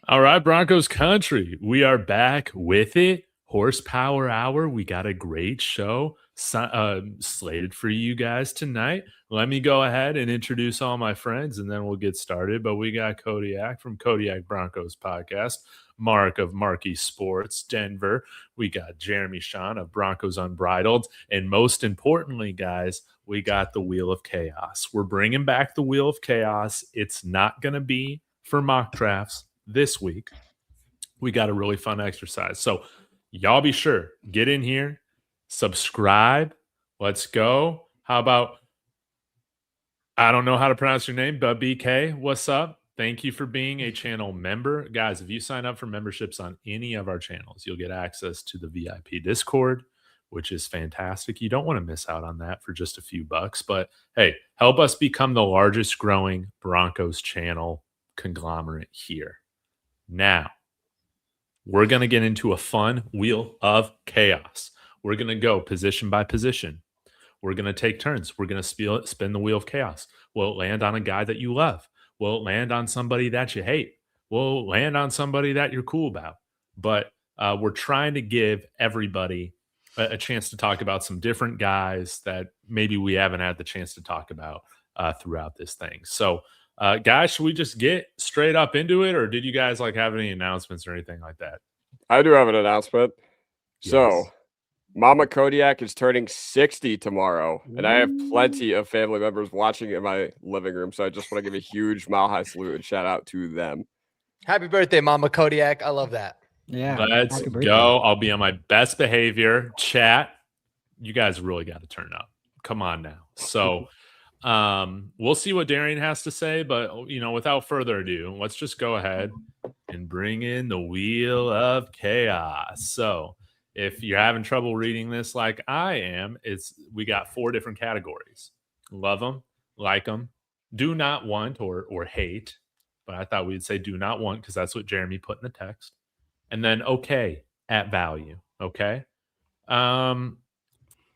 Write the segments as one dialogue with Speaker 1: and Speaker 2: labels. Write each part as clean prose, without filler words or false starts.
Speaker 1: All right, Broncos country. We are back with it. Horsepower Hour. We got a great show slated for you guys tonight. Let me go ahead and introduce all my friends and then we'll get started. But we got Kodiak from Kodiak Broncos Podcast, Mark of Marky Sports, Denver. We got Jeremy Sean of Broncos Unbridled. And most importantly, guys, we got the Wheel of Chaos. We're bringing back the Wheel of Chaos. It's not going to be for mock drafts. This week, we got a really fun exercise. So y'all be sure, get in here, subscribe. Let's go. How about, I don't know how to pronounce your name, but BK, what's up? Thank you for being a channel member. Guys, if you sign up for memberships on any of our channels, you'll get access to the VIP Discord, which is fantastic. You don't want to miss out on that for just a few bucks. But hey, help us become the largest growing Broncos channel conglomerate here. Now, we're going to get into a fun wheel of chaos. We're going to go position by position. We're going to take turns. We're going to spin the wheel of chaos. Will it land on a guy that you love? Will it land on somebody that you hate? Will it land on somebody that you're cool about? But we're trying to give everybody a chance to talk about some different guys that maybe we haven't had the chance to talk about throughout this thing. So, guys, should we just get straight up into it, or did you guys have any announcements or anything like that?
Speaker 2: I do have an announcement.
Speaker 1: Yes.
Speaker 2: So, Mama Kodiak is turning 60 tomorrow, and I have plenty of family members watching in my living room, so I just want to give a huge mile high salute and shout out to them.
Speaker 3: Happy birthday, Mama Kodiak. I love that.
Speaker 4: Yeah.
Speaker 1: Let's go. I'll be on my best behavior. Chat, you guys really got to turn up. Come on now. So, we'll see what Darian has to say, but without further ado, let's just go ahead and bring in the Wheel of Chaos. So if you're having trouble reading this like I am, we got 4 different categories: love them, like them, do not want or hate. But I thought we'd say do not want because that's what Jeremy put in the text. And then okay at value. Okay.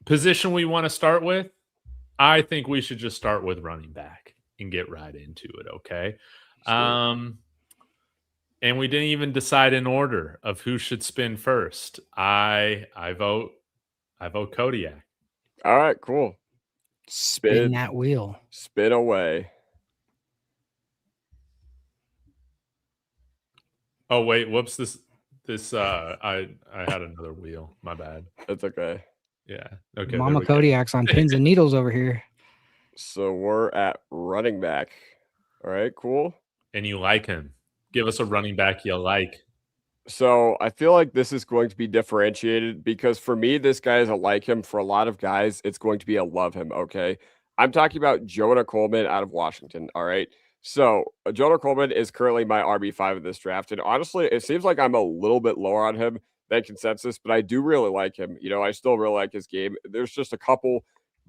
Speaker 1: Position we want to start with. I think we should just start with running back and get right into it, okay? And we didn't even decide in order of who should spin first. I vote Kodiak.
Speaker 2: All right, cool.
Speaker 4: Spin that wheel.
Speaker 2: Spin away.
Speaker 1: Oh wait, whoops! This I had another wheel. My bad.
Speaker 2: That's okay.
Speaker 1: Yeah. Okay.
Speaker 4: Mama Kodiak's on pins and needles over here.
Speaker 2: So we're at running back. All right, cool.
Speaker 1: And you like him. Give us a running back you like.
Speaker 2: So I feel like this is going to be differentiated because for me, this guy is a like him. For a lot of guys, it's going to be a love him. Okay. I'm talking about Jonah Coleman out of Washington. All right. So Jonah Coleman is currently my RB5 of this draft. And honestly, it seems like I'm a little bit lower on him than consensus, but I do really like him. I still really like his game. There's just a couple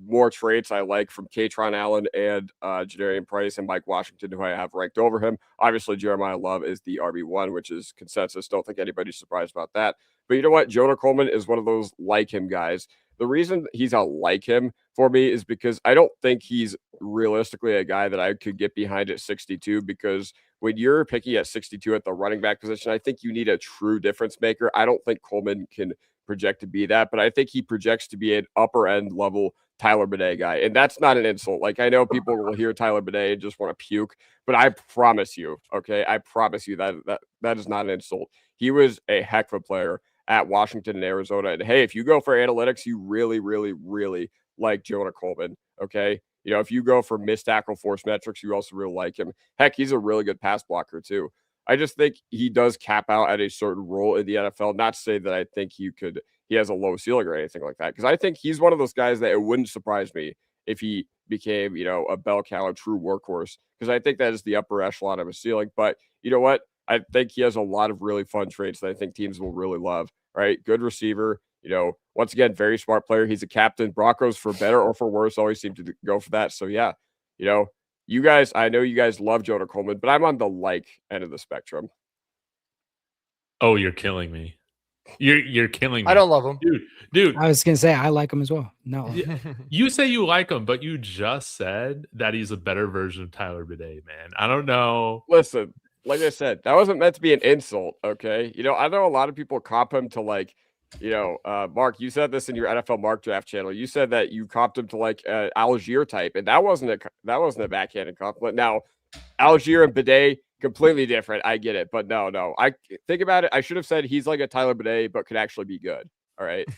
Speaker 2: more traits I like from Katron Allen and Jadarian Price and Mike Washington, who I have ranked over him. Obviously, Jeremiah Love is the RB1, which is consensus. Don't think anybody's surprised about that. But you know what? Jonah Coleman is one of those like him guys. The reason he's a like him for me is because I don't think he's realistically a guy that I could get behind at 62, because when you're picking at 62 at the running back position, I think you need a true difference maker. I don't think Coleman can project to be that, but I think he projects to be an upper end level Tyler Binet guy. And that's not an insult. Like, I know people will hear Tyler Binet and just want to puke, but I promise you, okay, I promise you that is not an insult. He was a heck of a player at Washington and Arizona. And hey, if you go for analytics, you really, really, really like Jonah Coleman. Okay. If you go for missed tackle force metrics, you also really like him. Heck, he's a really good pass blocker too. I just think he does cap out at a certain role in the NFL. Not to say that I think he has a low ceiling or anything like that, because I think he's one of those guys that it wouldn't surprise me if he became, a bell cow, a true workhorse, because I think that is the upper echelon of his ceiling. But you know what? I think he has a lot of really fun traits that I think teams will really love. Right? Good receiver. Once again, very smart player. He's a captain. Broncos, for better or for worse, always seem to go for that. So yeah, you guys, I know you guys love Jonah Coleman, but I'm on the like end of the spectrum.
Speaker 1: Oh, you're killing me. You're killing me.
Speaker 3: I don't love him.
Speaker 1: Dude.
Speaker 4: I was going to say, I like him as well. No.
Speaker 1: You say you like him, but you just said that he's a better version of Tyler Binet, man. I don't know.
Speaker 2: Listen, like I said, that wasn't meant to be an insult. Okay. I know a lot of people comp him to like, Mark, you said this in your NFL Mark Draft channel. You said that you comped him to like Algier type, and that wasn't a backhanded compliment. Now, Algier and Bidet, completely different. I get it, but no. I think about it. I should have said he's like a Tyler Bidet, but could actually be good. All right.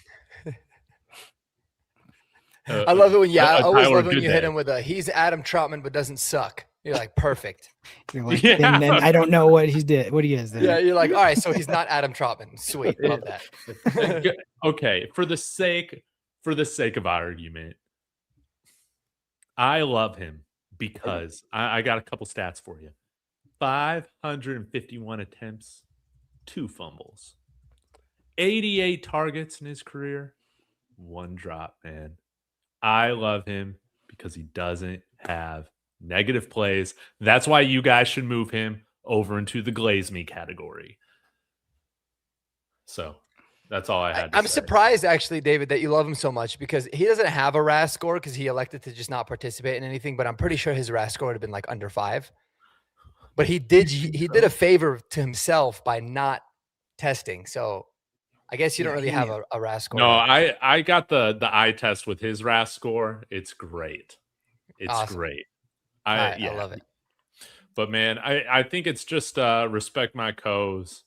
Speaker 3: I love it when I always
Speaker 1: Tyler
Speaker 3: love when you hit
Speaker 1: Bidet.
Speaker 3: him with he's Adam Troutman but doesn't suck. You're like, perfect.
Speaker 4: You're like,
Speaker 1: Yeah.
Speaker 4: then I don't know what he is. Then.
Speaker 3: Yeah, you're like, all right, so he's not Adam Troutman. Sweet, love that.
Speaker 1: Okay, for the sake of argument, I love him because I got a couple stats for you. 551 attempts, 2 fumbles, 88 targets in his career, 1 drop, man. I love him because he doesn't have negative plays. That's why you guys should move him over into the glaze me category. So that's all I had to
Speaker 3: I'm
Speaker 1: say.
Speaker 3: surprised, actually, David, that you love him so much because he doesn't have a RAS score because he elected to just not participate in anything. But I'm pretty sure his RAS score would have been like under 5. But he did a favor to himself by not testing. So I guess you don't really have a RAS score.
Speaker 1: No, I got the eye test with his RAS score. It's great. It's
Speaker 3: awesome.
Speaker 1: great.
Speaker 3: I love it.
Speaker 1: But man, I think it's just respect my co's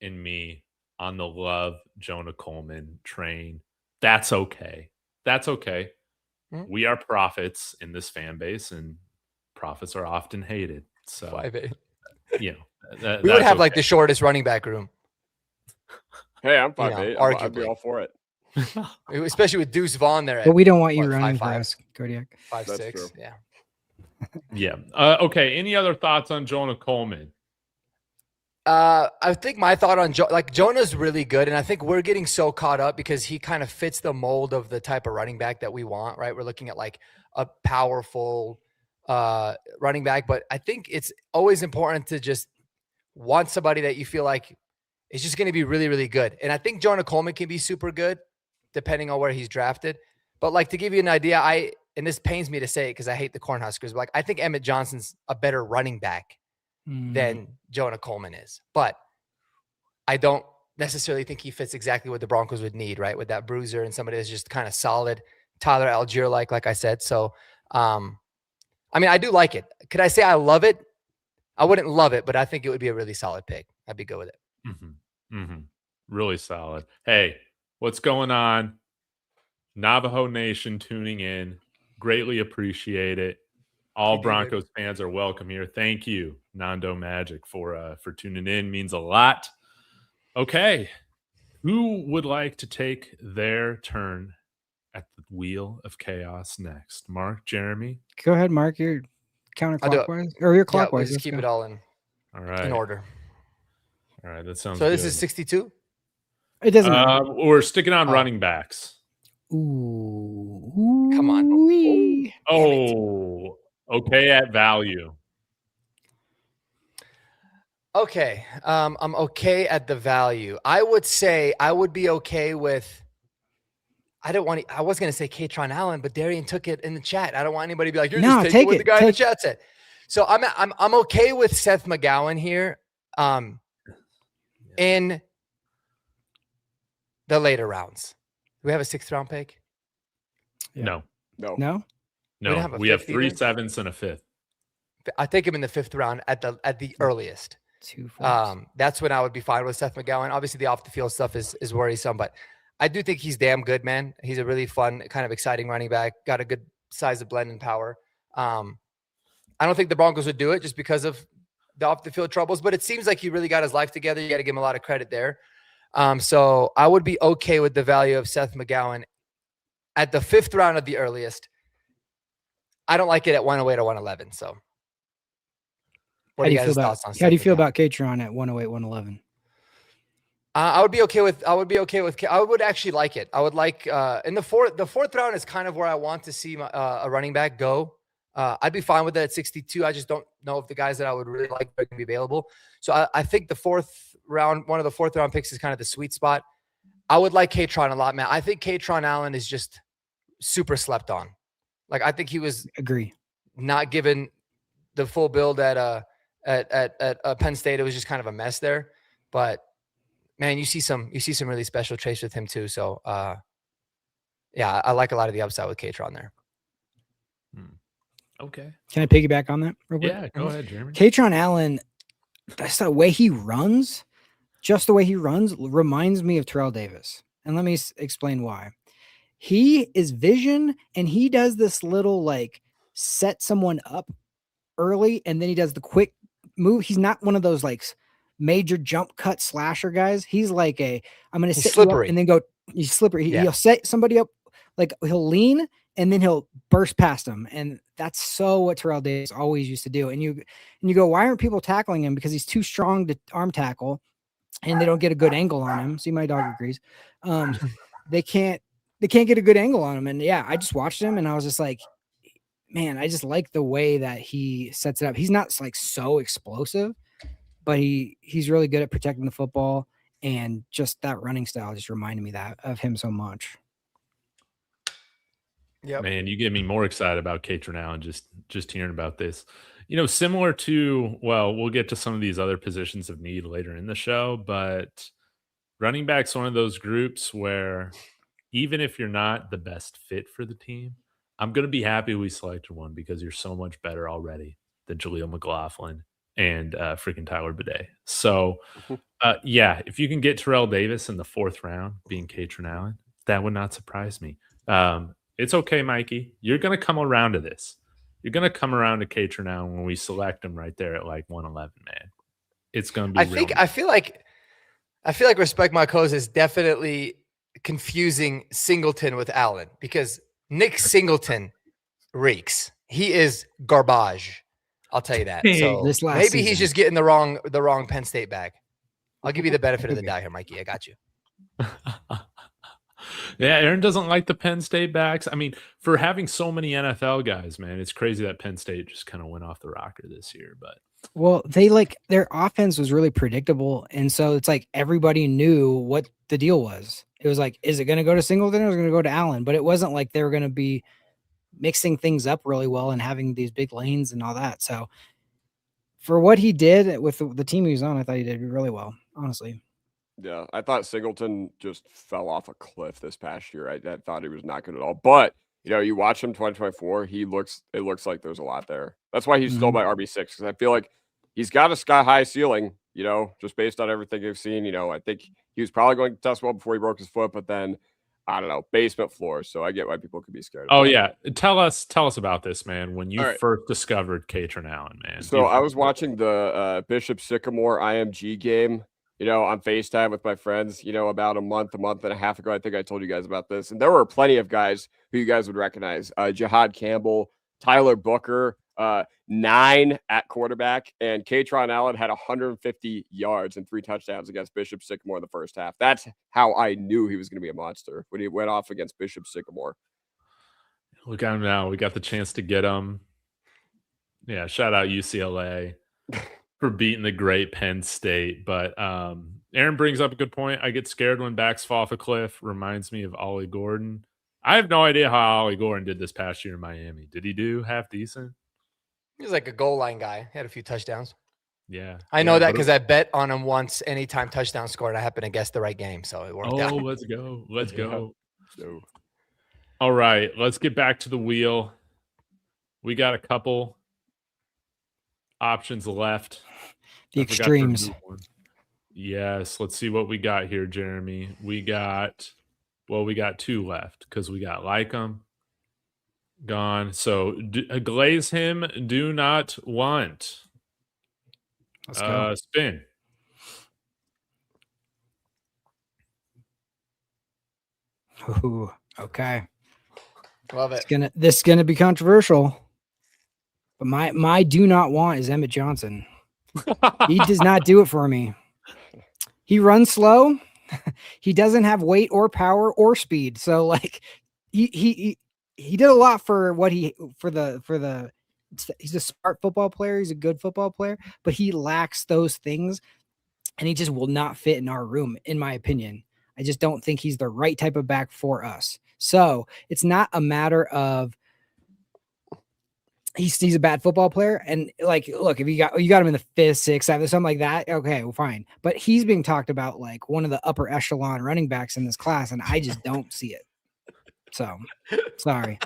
Speaker 1: and me on the love Jonah Coleman train. That's okay. Mm-hmm. We are prophets in this fan base, and prophets are often hated. So
Speaker 3: 5'8".
Speaker 1: We
Speaker 3: would have like the shortest running back room.
Speaker 2: Hey, I'm 5'8". I'd be all for it.
Speaker 3: Especially with Deuce Vaughn there.
Speaker 4: But we don't want you running for us, Kodiak.
Speaker 3: 5'6". Yeah.
Speaker 1: Yeah. Okay. Any other thoughts on Jonah Coleman?
Speaker 3: I think my thought on Jonah's really good, and I think we're getting so caught up because he kind of fits the mold of the type of running back that we want, right? We're looking at like a powerful running back, but I think it's always important to just want somebody that you feel like is just going to be really, really good. And I think Jonah Coleman can be super good depending on where he's drafted. But like, to give you an idea, and this pains me to say it because I hate the Cornhuskers, but like, I think Emmett Johnson's a better running back than Jonah Coleman is. But I don't necessarily think he fits exactly what the Broncos would need, right? With that bruiser and somebody that's just kind of solid, Tyler Algier, like I said. So, I mean, I do like it. Could I say I love it? I wouldn't love it, but I think it would be a really solid pick. I'd be good with it.
Speaker 1: Really solid. Hey, what's going on? Navajo Nation tuning in. Greatly appreciate it. All Broncos fans are welcome here. Thank you, Nando Magic, for tuning in. Means a lot. Okay. Who would like to take their turn at the wheel of chaos next? Mark, Jeremy?
Speaker 4: Go ahead, Mark. You're counterclockwise. Or you're clockwise.
Speaker 3: Let's keep it all in order.
Speaker 1: All right, that sounds
Speaker 3: so.
Speaker 1: Good.
Speaker 3: This is 62.
Speaker 4: It doesn't matter.
Speaker 1: We're sticking on running backs.
Speaker 4: Ooh,
Speaker 3: come on.
Speaker 1: Okay at value.
Speaker 3: Okay, I'm okay at the value. I would say I would be okay with. I was going to say Katron Allen, but Darian took it in the chat. I don't want anybody to be like, "You're just taking what the guy in the chat said." So I'm okay with Seth McGowan here. In the later rounds. Do we have a 6th round pick?
Speaker 1: Yeah.
Speaker 4: No.
Speaker 1: We have 3 7s and a 5th.
Speaker 3: I take him in the 5th round at the earliest.
Speaker 4: 2 4s.
Speaker 3: That's when I would be fine with Seth McGowan. Obviously, the off the field stuff is worrisome, but I do think he's damn good, man. He's a really fun, kind of exciting running back. Got a good size of blend and power. I don't think the Broncos would do it just because of the off the field troubles, but it seems like he really got his life together. You got to give him a lot of credit there. So I would be okay with the value of Seth McGowan at the 5th round of the earliest. I don't like it at 108 or 111. So what are you guys' thoughts on Seth?
Speaker 4: How do you feel about Katron at 108, 111?
Speaker 3: I would be okay with. I would actually like it. I would like in the 4th round is kind of where I want to see a running back go. I'd be fine with it at 62. I just don't know if the guys that I would really like are going to be available. So I think the 4th round, one of the 4th round picks is kind of the sweet spot. I would like Katron a lot, man. I think Katron Allen is just super slept on. Like, I think he was
Speaker 4: agree
Speaker 3: not given the full build at at Penn State. It was just kind of a mess there. But man, you see some really special traits with him too. So yeah, I like a lot of the upside with Katron there.
Speaker 1: Okay.
Speaker 4: Can I piggyback on that real quick?
Speaker 1: Yeah, go ahead, Jeremy.
Speaker 4: Katron Allen, that's the way he runs. Just the way he runs reminds me of Terrell Davis. And let me explain why. He is vision, and he does this little like set someone up early, and then he does the quick move. He's not one of those like major jump cut slasher guys. He's like I'm going to set you up and then go. He's slippery. He'll set somebody up, like he'll lean and then he'll burst past him, and that's so what Terrell Davis always used to do. And you go, why aren't people tackling him? Because he's too strong to arm tackle, and they don't get a good angle on him. See, my dog agrees. They can't get a good angle on him. And yeah, I just watched him and I was just like, man, I just like the way that he sets it up. He's not like so explosive, but he's really good at protecting the football, and just that running style just reminded me of him so much.
Speaker 1: Yeah, man, you get me more excited about Katron Allen just hearing about this. Similar to, well, we'll get to some of these other positions of need later in the show, but running back's one of those groups where even if you're not the best fit for the team, I'm going to be happy we selected one because you're so much better already than Jaleel McLaughlin and freaking Tyler Bidet. So, yeah, if you can get Terrell Davis in the 4th round being Katron Allen, that would not surprise me. It's okay, Mikey. You're going to come around to this. You're going to come around to Katron Allen when we select him right there at like 111, man. It's going to be
Speaker 3: I feel like Respect My Cause is definitely confusing Singleton with Allen, because Nick Singleton reeks. He is garbage. I'll tell you that. So maybe he's just getting the wrong Penn State bag. I'll give you the benefit of the doubt here, Mikey. I got you.
Speaker 1: Yeah, Aaron doesn't like the Penn State backs. I mean, for having so many NFL guys, man, it's crazy that Penn State just kind of went off the rocker this year. But
Speaker 4: well, their offense was really predictable, and so it's like everybody knew what the deal was. It was like, is it going to go to Singleton or is it going to go to Allen? But it wasn't like they were going to be mixing things up really well and having these big lanes and all that. So for what he did with the team he was on, I thought he did really well, honestly.
Speaker 2: Yeah, I thought Singleton just fell off a cliff this past year. I thought he was not good at all. But, you watch him 2024, it looks like there's a lot there. That's why he's still my RB6, because I feel like he's got a sky-high ceiling, just based on everything you've seen. I think he was probably going to test well before he broke his foot, but then, I don't know, basement floor. So I get why people could be scared.
Speaker 1: Oh, yeah. Tell us about this, man, when you first discovered Katron Allen, man.
Speaker 2: So I was watching the Bishop Sycamore IMG game, on FaceTime with my friends, about a month and a half ago. I think I told you guys about this. And there were plenty of guys who you guys would recognize. Jihad Campbell, Tyler Booker, 9 at quarterback, and Katron Allen had 150 yards and 3 touchdowns against Bishop Sycamore in the first half. That's how I knew he was going to be a monster, when he went off against Bishop Sycamore.
Speaker 1: Look at him now. We got the chance to get him. Yeah, shout out UCLA for beating the great Penn State. But Aaron brings up a good point. I get scared when backs fall off a cliff. Reminds me of Ollie Gordon. I have no idea how Ollie Gordon did this past year in Miami. Did he do half decent?
Speaker 3: He was like a goal line guy. He had a few touchdowns.
Speaker 1: Yeah.
Speaker 3: I know that because I bet on him once anytime touchdown scored. I happened to guess the right game, so it worked out.
Speaker 1: Oh, let's go. Let's go. No. All right, let's get back to the wheel. We got a couple options left.
Speaker 4: The extremes.
Speaker 1: Yes, let's see what we got here, Jeremy. We got 2 left because we got Lycum gone. So glaze him, do not want.
Speaker 4: Let's go.
Speaker 1: Spin.
Speaker 4: Ooh, okay.
Speaker 3: Love it.
Speaker 4: This is gonna be controversial. But my do not want is Emmett Johnson. He does not do it for me. He runs slow. He doesn't have weight or power or speed. So like he did a lot for what he's a smart football player. He's a good football player, but he lacks those things, and he just will not fit in our room, in my opinion. I just don't think he's the right type of back for us. So it's not a matter of he's a bad football player. And like, look, if you got him in the 5th, 6th, 7th, something like that, okay, well, fine. But he's being talked about like one of the upper echelon running backs in this class, and I just don't see it. So sorry.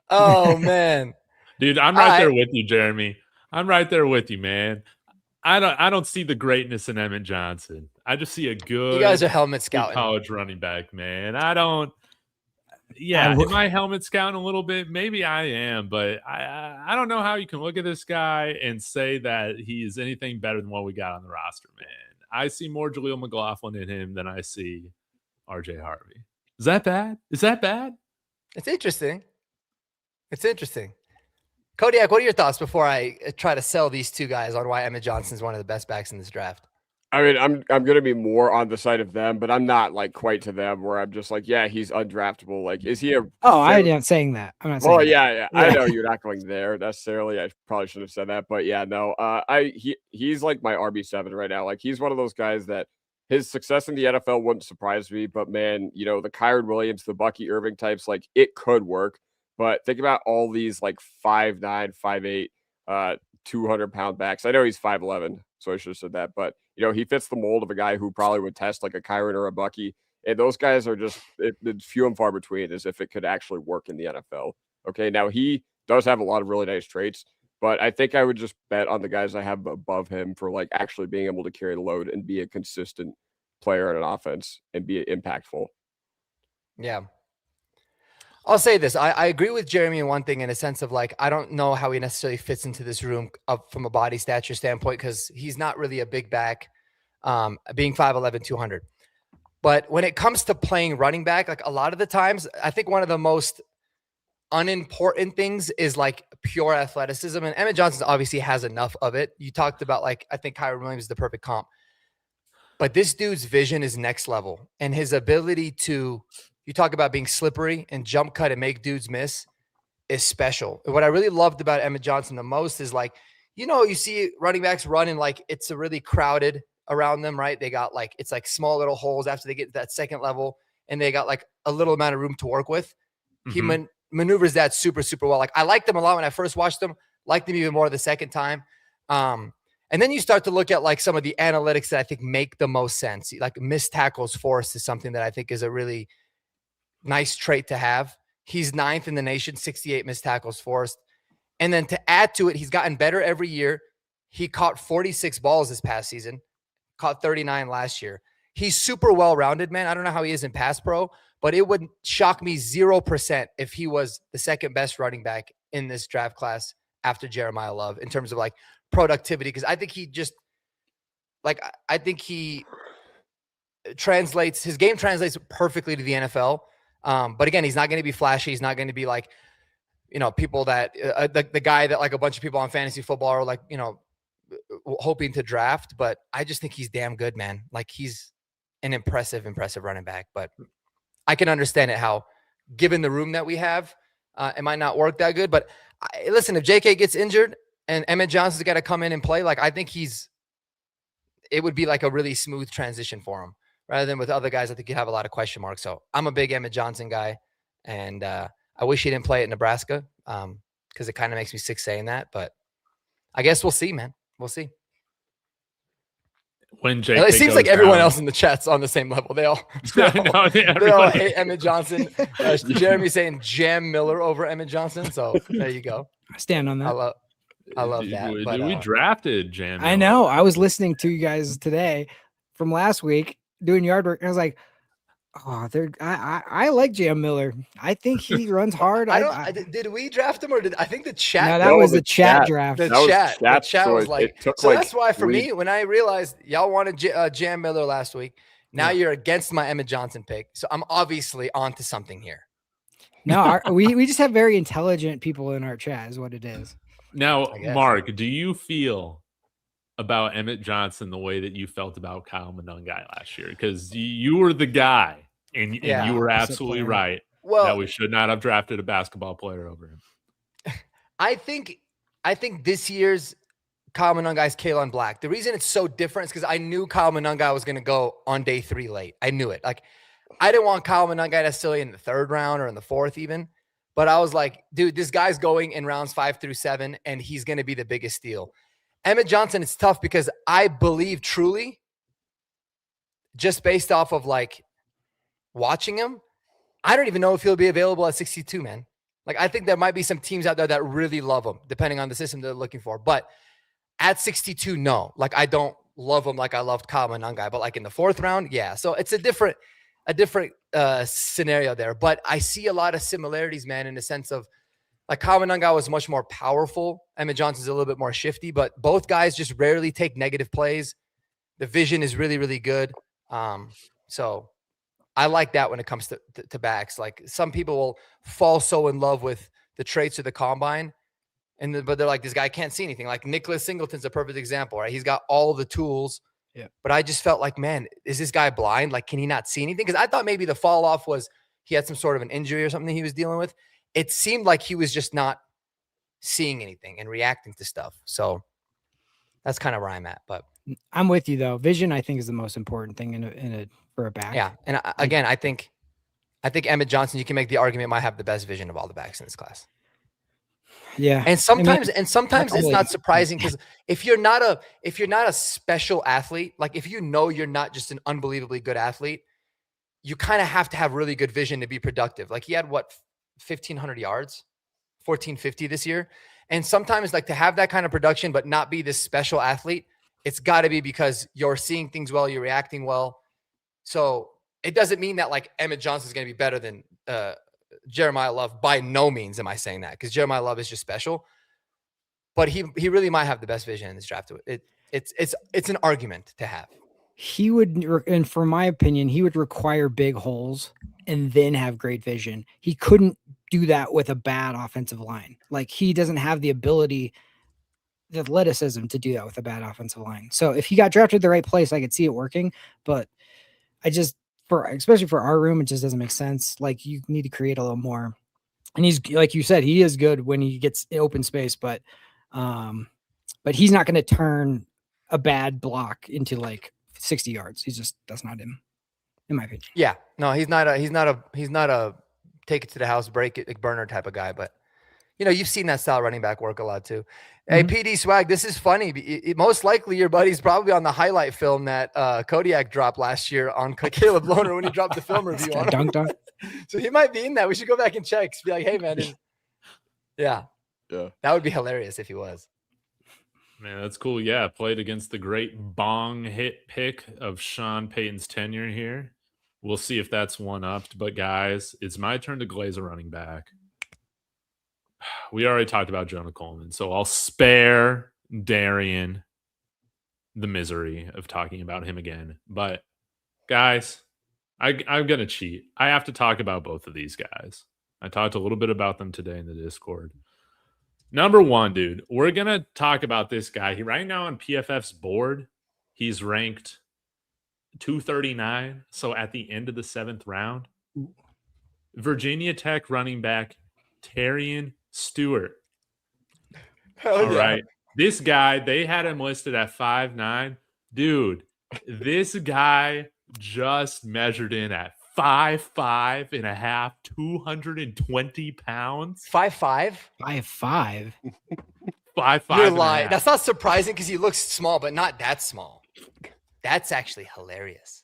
Speaker 3: Oh man.
Speaker 1: Dude, I'm right there with you, Jeremy. I'm right there with you, man. I don't see the greatness in Emmett Johnson. I just see a good.
Speaker 3: You guys are helmet scouting.
Speaker 1: College running back, man. I don't. Yeah, am I helmet scouting a little bit? Maybe I am, but I don't know how you can look at this guy and say that he is anything better than what we got on the roster, man. I see more Jaleel McLaughlin in him than I see RJ Harvey. Is that bad? Is that bad?
Speaker 3: It's interesting. It's interesting. Kodiak, what are your thoughts before I try to sell these two guys on why Emmett Johnson is one of the best backs in this draft?
Speaker 2: I mean, I'm going to be more on the side of them, but I'm not like quite to them where I'm just like, yeah, he's undraftable. Like, is he a?
Speaker 4: I'm not saying that. I'm not saying.
Speaker 2: Well, yeah. I know you're not going there necessarily. I probably should have said that, but yeah, no. He's like my RB7 right now. Like, he's one of those guys that his success in the NFL wouldn't surprise me. But man, the Kyron Williams, the Bucky Irving types, like it could work. But think about all these like 5'9", 5'8", 200-pound backs. I know he's 5'11", so I should have said that. But, he fits the mold of a guy who probably would test like a Kyron or a Bucky. And those guys are just it's few and far between as if it could actually work in the NFL. Okay, now he does have a lot of really nice traits, but I think I would just bet on the guys I have above him for like actually being able to carry the load and be a consistent player in an offense and be impactful.
Speaker 3: Yeah. I'll say this. I agree with Jeremy in one thing in a sense of like, I don't know how he necessarily fits into this room from a body stature standpoint because he's not really a big back, being 5'11", 200. But when it comes to playing running back, like a lot of the times, I think one of the most unimportant things is like pure athleticism. And Emmett Johnson obviously has enough of it. You talked about like, I think Kyron Williams is the perfect comp. But this dude's vision is next level. And his ability to... You talk about being slippery and jump cut and make dudes miss is special. And what I really loved about Emmett Johnson the most is like, you see running backs running like it's a really crowded around them, right? They got like, it's like small little holes after they get to that second level and they got like a little amount of room to work with. Mm-hmm. He maneuvers that super, super well. Like I liked them a lot when I first watched them, liked them even more the second time. And then you start to look at like some of the analytics that I think make the most sense. Like missed tackles forced is something that I think is a really nice trait to have. He's 9th in the nation, 68 missed tackles forced. And then to add to it, he's gotten better every year. He caught 46 balls this past season, caught 39 last year. He's super well-rounded, man. I don't know how he is in pass pro, but it would shock me 0% if he was the second best running back in this draft class after Jeremiah Love in terms of like productivity. Because I think he just his game translates perfectly to the NFL. But again, he's not going to be flashy. He's not going to be like, people that the guy that like a bunch of people on fantasy football are like, hoping to draft. But I just think he's damn good, man. Like he's an impressive running back. But I can understand it how, given the room that we have, it might not work that good. But listen, if JK gets injured and Emmett Johnson's got to come in and play, like I think it would be like a really smooth transition for him. Rather than with other guys, I think you have a lot of question marks. So I'm a big Emmett Johnson guy, and I wish he didn't play at Nebraska because it kind of makes me sick saying that. But I guess we'll see, man. We'll see.
Speaker 1: When JK
Speaker 3: it seems like everyone else in the chat's on the same level. They all hate Emmett Johnson. Jeremy saying Jam Miller over Emmett Johnson. So there you go.
Speaker 4: I stand on that.
Speaker 3: I love that.
Speaker 1: But, we drafted Jam Miller.
Speaker 4: I know. I was listening to you guys today from last week, doing yard work, and I was like, I like Jam Miller. I think he runs hard.
Speaker 3: Did we draft him or did I think the chat?
Speaker 4: No, that was the chat draft.
Speaker 3: The chat was like, so that's why for me, when I realized y'all wanted Jam Miller last week, now you're against my Emmett Johnson pick. So I'm obviously onto something here.
Speaker 4: No, we just have very intelligent people in our chat is what it is.
Speaker 1: Now, Mark, do you feel about Emmett Johnson the way that you felt about Kyle Monangai last year? Because you were the guy, and you were absolutely right that we should not have drafted a basketball player over him.
Speaker 3: I think this year's Kyle Monangai is Kalen Black. The reason it's so different is because I knew Kyle Monangai was going to go on day 3 late. I knew it. Like, I didn't want Kyle Monangai necessarily in the 3rd round or in the 4th even. But I was like, dude, this guy's going in rounds 5 through 7, and he's going to be the biggest steal. Emmett Johnson, it's tough because I believe truly, just based off of like watching him, I don't even know if he'll be available at 62, man. Like, I think there might be some teams out there that really love him, depending on the system they're looking for. But at 62, no. Like, I don't love him like I loved Kyle Monangai. But like in the 4th round, yeah. So it's a different scenario there. But I see a lot of similarities, man, in the sense of like Kyle Monangai was much more powerful. Emmett Johnson's a little bit more shifty, but both guys just rarely take negative plays. The vision is really, really good. So I like that when it comes to backs. Like, some people will fall so in love with the traits of the combine, but they're like, this guy can't see anything. Like Nicholas Singleton's a perfect example, right? He's got all the tools.
Speaker 4: Yeah.
Speaker 3: But I just felt like, man, is this guy blind? Like, can he not see anything? Because I thought maybe the fall off was he had some sort of an injury or something he was dealing with. It seemed like he was just not seeing anything and reacting to stuff. So that's kind of where I'm at. But
Speaker 4: I'm with you though. Vision, I think, is the most important thing for a back.
Speaker 3: yeah, and again, I think Emmett Johnson, you can make the argument, might have the best vision of all the backs in this class.
Speaker 4: Yeah.
Speaker 3: And sometimes it's not surprising, because if you're not a special athlete, like if you know you're not just an unbelievably good athlete, you kind of have to have really good vision to be productive. Like, he had 1,500 yards, 1,450 this year. And sometimes, like, to have that kind of production but not be this special athlete, it's got to be because you're seeing things well, you're reacting well. So it doesn't mean that like Emmett Johnson is going to be better than Jeremiah Love. By no means am I saying that, because Jeremiah Love is just special. But he really might have the best vision in this draft. It's an argument to have.
Speaker 4: He would, and for my opinion, he would require big holes and then have great vision. He couldn't do that with a bad offensive line. Like, he doesn't have the ability, the athleticism to do that with a bad offensive line. So if he got drafted the right place, I could see it working. But especially for our room, it just doesn't make sense. Like, you need to create a little more. And he's, like you said, he is good when he gets open space, but he's not going to turn a bad block into like 60 yards. That's not him, in my opinion.
Speaker 3: Yeah, no, he's not a take it to the house, break it, like burner type of guy. But you've seen that style running back work a lot too. Hey, PD Swag, this is funny. Most likely your buddy's probably on the highlight film that Kodiak dropped last year on Caleb Lohner when he dropped the film review on him.
Speaker 4: Dunked on.
Speaker 3: So he might be in that. We should go back and check. Be like, hey, man. Yeah. That would be hilarious if he was.
Speaker 1: Man, that's cool. Yeah, played against the great bong hit pick of Sean Payton's tenure here. We'll see if that's one-upped. But, guys, it's my turn to glaze a running back. We already talked about Jonah Coleman, so I'll spare Darian the misery of talking about him again. But, guys, I'm going to cheat. I have to talk about both of these guys. I talked a little bit about them today in the Discord. Number one, dude, we're going to talk about this guy. Right now on PFF's board, he's ranked 239, so at the end of the 7th round. Virginia Tech running back Terrian Stewart. All right. This guy, they had him listed at 5'9". Dude, this guy just measured in at 5'5" and a half, 220 pounds.
Speaker 3: 5'5"?
Speaker 4: 5'5".
Speaker 1: 5'5".
Speaker 3: You're lying. That's not surprising because he looks small, but not that small. That's actually hilarious.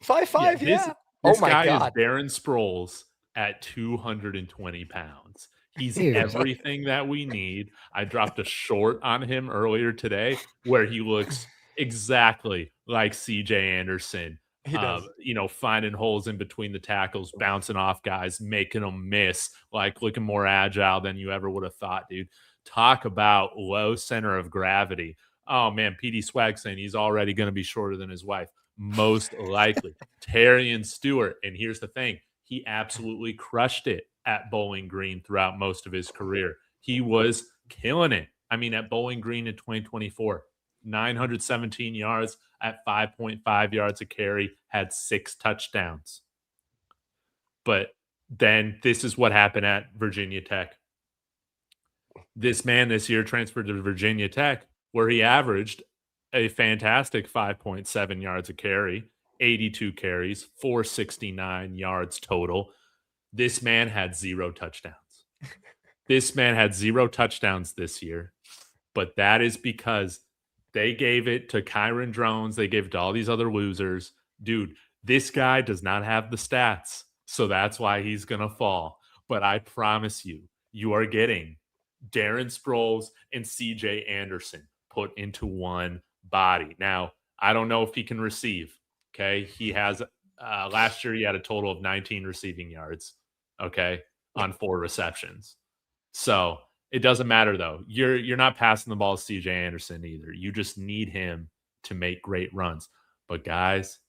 Speaker 3: 5'5", yeah.
Speaker 1: This
Speaker 3: my
Speaker 1: guy
Speaker 3: God.
Speaker 1: is Darren Sproles at 220 pounds. He's everything that we need. I dropped a short on him earlier today where he looks exactly like CJ Anderson.
Speaker 3: He does.
Speaker 1: Finding holes in between the tackles, bouncing off guys, making them miss, like looking more agile than you ever would have thought, dude. Talk about low center of gravity. Oh, man, PD Swag saying he's already going to be shorter than his wife. Most likely. Terrian Stewart. And here's the thing. He absolutely crushed it at Bowling Green throughout most of his career. He was killing it. I mean, at Bowling Green in 2024, 917 yards at 5.5 yards a carry, had 6 touchdowns. But then this is what happened at Virginia Tech. This man this year transferred to Virginia Tech, where he averaged a fantastic 5.7 yards a carry, 82 carries, 469 yards total. This man had 0 touchdowns. This man had 0 touchdowns this year, but that is because they gave it to Kyron Drones. They gave it to all these other losers. Dude, this guy does not have the stats, so that's why he's going to fall. But I promise you, you are getting Darren Sproles and CJ Anderson put into one body. Now, I don't know if he can receive. Okay. He has, last year, he had a total of 19 receiving yards. Okay. On 4 receptions. So it doesn't matter though. You're not passing the ball to CJ Anderson either. You just need him to make great runs. But guys,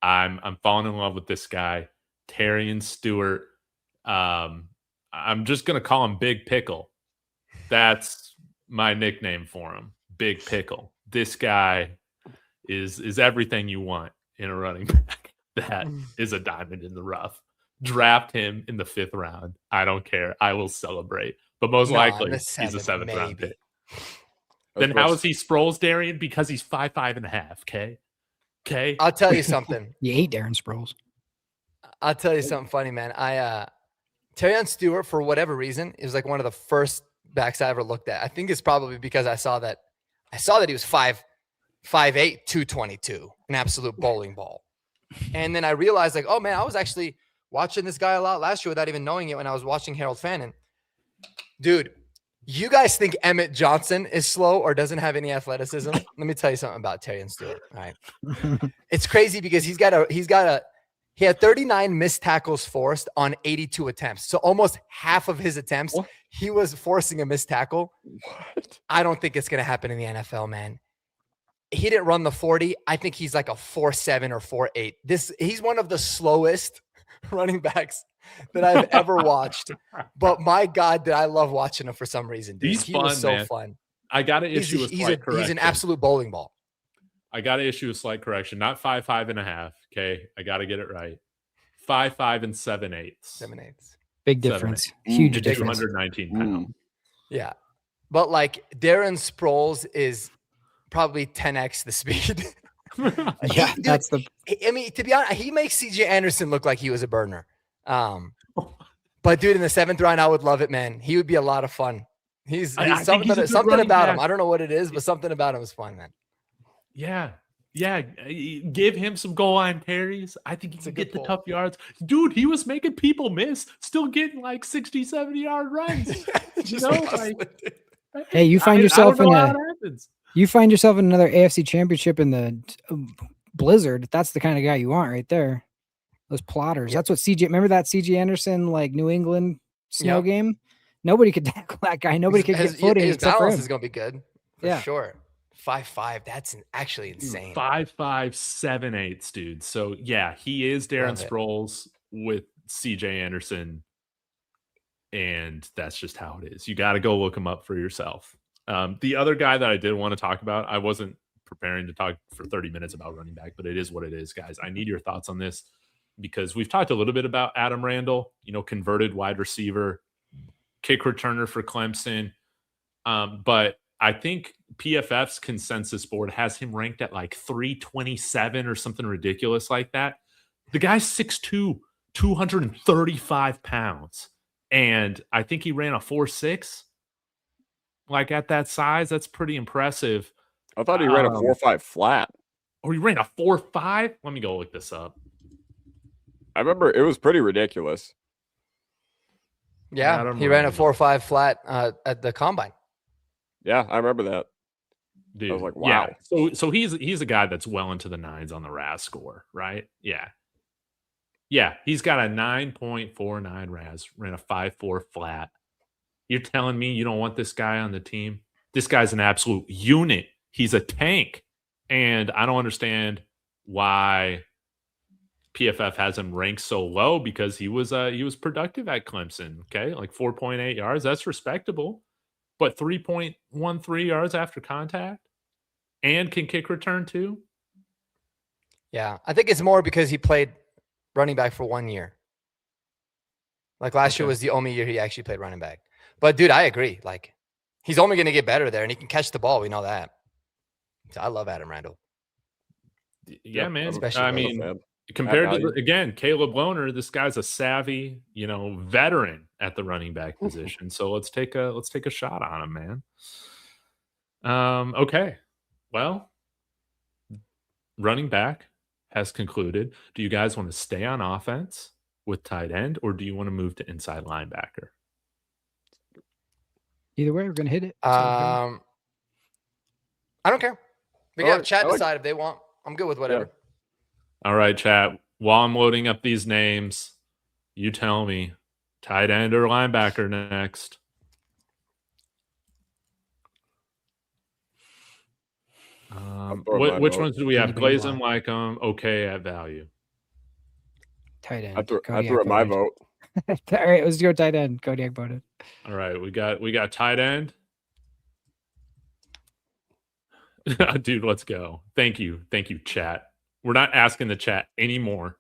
Speaker 1: I'm falling in love with this guy, Terrion Stewart. I'm just gonna call him Big Pickle. That's my nickname for him, Big Pickle. This guy is everything you want in a running back. That is a diamond in the rough. Draft him in the 5th round. I don't care. I will celebrate. But most likely, he's a 7th round pick. Then how is he Sproles, Darian? Because he's 5'5.5". Okay.
Speaker 3: I'll tell you something.
Speaker 4: You ate Darren Sproles.
Speaker 3: I'll tell you something funny, man. Terrion Stewart, for whatever reason, is like one of the first backs I ever looked at. I think it's probably because I saw that he was 5'8", 222, an absolute bowling ball. And then I realized, like, oh man, I was actually watching this guy a lot last year without even knowing it when I was watching Harold Fannin. Dude, you guys think Emmett Johnson is slow or doesn't have any athleticism? Let me tell you something about Terrion Stewart. All right. It's crazy because he had 39 missed tackles forced on 82 attempts. So almost half of his attempts, he was forcing a missed tackle. What? I don't think it's going to happen in the NFL, man. He didn't run the 40. I think he's like a 4.7 or 4.8. He's one of the slowest running backs that I've ever watched. But my God, did I love watching him for some reason, dude. He was so fun.
Speaker 1: I got to issue a slight correction.
Speaker 3: He's an absolute bowling ball.
Speaker 1: I got to issue a slight correction. Not 5'5.5". Okay. I got to get it right. 5'5 and 7/8".
Speaker 3: 7/8.
Speaker 4: Big difference. Huge difference.
Speaker 1: 219 pounds.
Speaker 3: Yeah. But like Darren Sproles is probably 10x the speed.
Speaker 4: Yeah, that's the.
Speaker 3: I mean, to be honest, he makes CJ Anderson look like he was a burner. But dude, in the 7th round, I would love it, man. He would be a lot of fun. He's something about him. I don't know what it is, but something about him is fun, man.
Speaker 1: Yeah. Give him some goal line carries. I think he can get the tough yards. Dude, he was making people miss, still getting like 60, 70-yard runs.
Speaker 4: Hey, you find yourself in another AFC championship in the blizzard. That's the kind of guy you want right there. Those plotters. That's what remember that CJ Anderson, like New England snow game? Nobody could tackle that guy. Nobody could get footing.
Speaker 3: His balance is going to be good. For sure. 5'5". That's actually insane.
Speaker 1: 5'5", 7/8", dude. So yeah, he is Darren Sproles with CJ Anderson. And that's just how it is. You got to go look him up for yourself. The other guy that I did want to talk about, I wasn't preparing to talk for 30 minutes about running back, but it is what it is, guys. I need your thoughts on this because we've talked a little bit about Adam Randall, converted wide receiver, kick returner for Clemson. But I think PFF's consensus board has him ranked at like 327 or something ridiculous like that. The guy's 6'2", 235 pounds. And I think he ran a 4.6. Like at that size, that's pretty impressive.
Speaker 2: I thought he ran a 4.5 flat.
Speaker 1: Or he ran a 4.5? Let me go look this up.
Speaker 2: I remember it was pretty ridiculous.
Speaker 3: Yeah, he ran a 4.5 flat at the combine.
Speaker 2: Yeah, I remember that.
Speaker 1: Dude,
Speaker 2: I was like, wow.
Speaker 1: Yeah. So he's a guy that's well into the 9s on the RAS score, right? Yeah. Yeah, he's got a 9.49 RAS, ran a 5.4 flat. You're telling me you don't want this guy on the team? This guy's an absolute unit. He's a tank. And I don't understand why PFF has him ranked so low because he was productive at Clemson, okay? Like 4.8 yards, that's respectable. But 3.13 yards after contact and can kick return too?
Speaker 3: Yeah, I think it's more because he played running back for 1 year. Like last year was the only year he actually played running back. But dude, I agree. Like he's only going to get better there and he can catch the ball. We know that. So I love Adam Randall.
Speaker 1: Yeah, man.
Speaker 3: Especially
Speaker 1: Compared to
Speaker 2: value.
Speaker 1: again, Caleb Lohner, this guy's a savvy, veteran at the running back position. So let's take a shot on him, man. Okay. Well, running back has concluded. Do you guys want to stay on offense with tight end, or do you want to move to inside linebacker?
Speaker 4: Either way, we're gonna hit it.
Speaker 3: I don't care. We can
Speaker 2: All
Speaker 3: have
Speaker 2: right,
Speaker 3: chat
Speaker 2: I like-
Speaker 3: decide if they want. I'm good with whatever.
Speaker 1: All right, chat. While I'm loading up these names, you tell me tight end or linebacker next. Which ones do we have?
Speaker 4: Anybody
Speaker 1: Glaze and like them. Okay at value.
Speaker 4: Tight end.
Speaker 2: I threw
Speaker 4: Kodiak
Speaker 2: it my
Speaker 4: voted.
Speaker 2: vote.
Speaker 4: All right, let's go tight end. Kodiak voted.
Speaker 1: All right, we got tight end. Dude, let's go. Thank you, chat. We're not asking the chat anymore.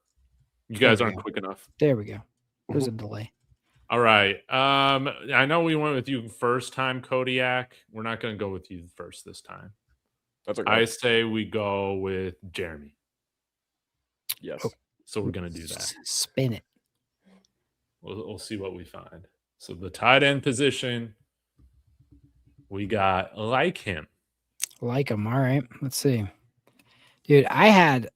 Speaker 1: You guys
Speaker 4: There we
Speaker 1: aren't
Speaker 4: go.
Speaker 1: quick enough.
Speaker 4: There we go. There's a delay.
Speaker 1: All right. I know we went with you first time, Kodiak. We're not going to go with you first this time.
Speaker 2: That's okay.
Speaker 1: I say we go with Jeremy.
Speaker 2: Yes.
Speaker 1: So we're going to do that.
Speaker 4: Spin it.
Speaker 1: We'll see what we find. So the tight end position, we got like him.
Speaker 4: Like him. All right. Let's see. Dude, I had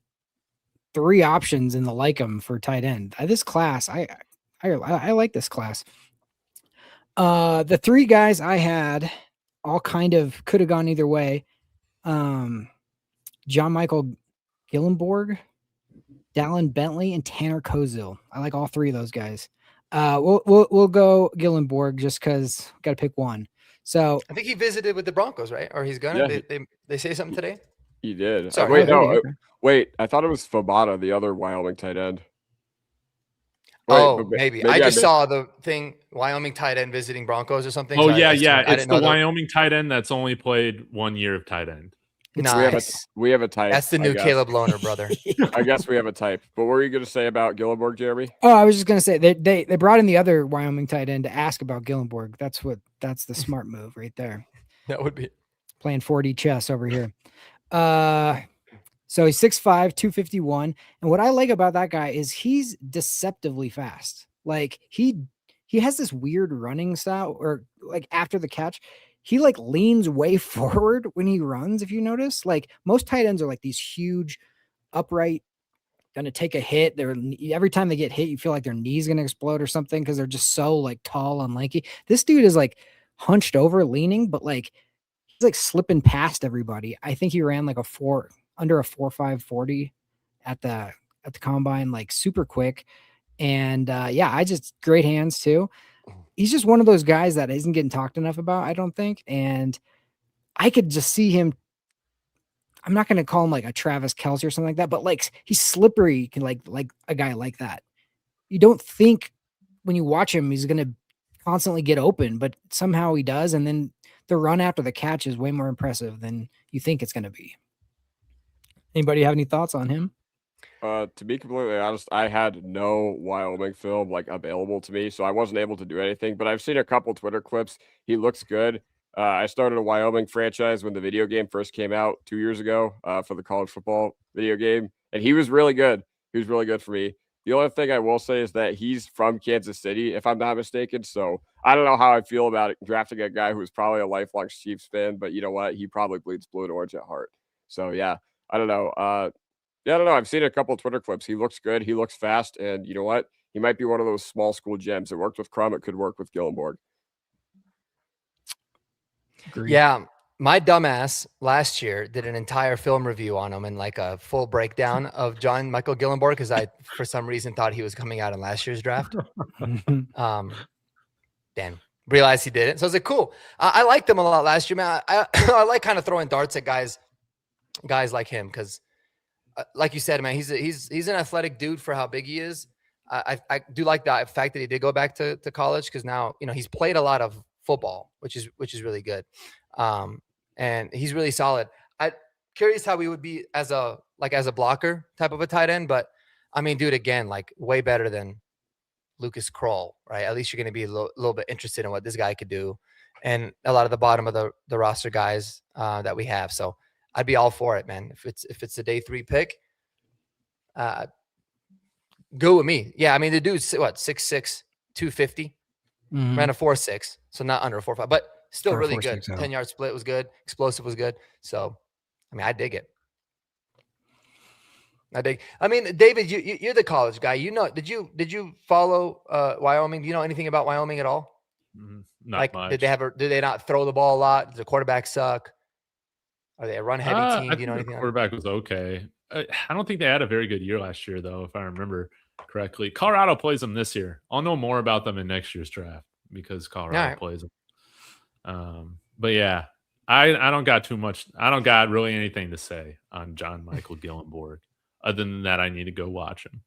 Speaker 4: 3 options in the like him for tight end. This class, I like this class. The 3 guys I had all kind of could have gone either way. John Michael Gillenborg, Dallin Bentley, and Tanner Kozil. I like all 3 of those guys. We'll go Gillenborg just because got to pick one. So
Speaker 3: I think he visited with the Broncos, right? Or he's gonna.
Speaker 2: Yeah,
Speaker 3: They say something today.
Speaker 2: He did.
Speaker 3: Sorry.
Speaker 2: Wait,
Speaker 4: Oh,
Speaker 2: no.
Speaker 4: okay.
Speaker 2: Wait, I thought it was Fabata, the other Wyoming tight end.
Speaker 3: Oh,
Speaker 2: but
Speaker 3: maybe. I just saw the thing, Wyoming tight end visiting Broncos or something.
Speaker 1: Oh,
Speaker 3: so I
Speaker 1: yeah.
Speaker 3: assumed- I
Speaker 1: It's
Speaker 3: didn't
Speaker 1: the
Speaker 3: know
Speaker 1: Wyoming tight end that's only played 1 year of tight end.
Speaker 3: Nice.
Speaker 2: We have a type.
Speaker 3: That's the
Speaker 2: I
Speaker 3: new
Speaker 2: guess.
Speaker 3: Caleb Lohner, brother.
Speaker 2: I guess we have a type. But what were you going to say about Gillenborg, Jeremy?
Speaker 4: Oh, I was just gonna say they brought in the other Wyoming tight end to ask about Gillenborg. That's the smart move right there.
Speaker 3: That would be.
Speaker 4: Playing 4D chess over here. So he's 6'5", 251. And what I like about that guy is he's deceptively fast. Like he has this weird running style, or like after the catch, he like leans way forward when he runs. If you notice, like most tight ends are like these huge, upright, gonna take a hit. They're every time they get hit, you feel like their knee's gonna explode or something because they're just so like tall and lanky. This dude is like hunched over, leaning, but like he's like slipping past everybody. I think he ran like under a 4.5 40 at the combine, like super quick. And I just great hands too. He's just one of those guys that isn't getting talked enough about, I don't think. And I could just see him. I'm not going to call him like a Travis Kelce or something like that, but like he's slippery, can like a guy like that. You don't think when you watch him, he's going to constantly get open, but somehow he does. And then the run after the catch is way more impressive than you think it's going to be. Anybody have any thoughts on him?
Speaker 2: To be completely honest, I had no Wyoming film like available to me, so I wasn't able to do anything. But I've seen a couple Twitter clips. He looks good. I started a Wyoming franchise when the video game first came out 2 years ago for the college football video game, and he was really good. He was really good for me. The only thing I will say is that he's from Kansas City, if I'm not mistaken. So I don't know how I feel about it, drafting a guy who's probably a lifelong Chiefs fan, but you know what? He probably bleeds blue and orange at heart. So yeah, I don't know. I don't know. I've seen a couple of Twitter clips. He looks good. He looks fast. And you know what? He might be one of those small school gems. It worked with Crum. It could work with Gillenborg.
Speaker 4: Agreed.
Speaker 3: Yeah. My dumbass last year did an entire film review on him and like a full breakdown of John Michael Gillenborg because I, for some reason, thought he was coming out in last year's draft. Damn. Realized he didn't. So I was like, cool. I liked him a lot last year, man. I like kind of throwing darts at guys like him because like you said, man, he's an athletic dude for how big he is. I do like the fact that he did go back to college because now he's played a lot of football, which is really good, and he's really solid. I'm curious how he would be as a blocker type of a tight end, but I mean, dude, again, like way better than Lucas Kroll, right? At least you're going to be a little bit interested in what this guy could do, and a lot of the bottom of the roster guys that we have. So I'd be all for it, man. If it's a day 3 pick, Go with me. Yeah, I mean, the dude's what, 6'6", 250, ran a 4.6, so not under a 4.5, but still really good. 10-yard split was good. Explosive was good. So, I mean, I dig it. I mean, David, you're the college guy. You know, did you follow Wyoming? Do you know anything about Wyoming at all?
Speaker 1: Not much.
Speaker 3: Did they not throw the ball a lot? Does the quarterback suck? Are they a run heavy team? Do you know anything?
Speaker 1: The quarterback was okay. I don't think they had a very good year last year, though, if I remember correctly. Colorado plays them this year. I'll know more about them in next year's draft because Colorado plays them. But yeah, I don't got too much. I don't got really anything to say on John Michael Gillenborg. Other than that, I need to go watch him.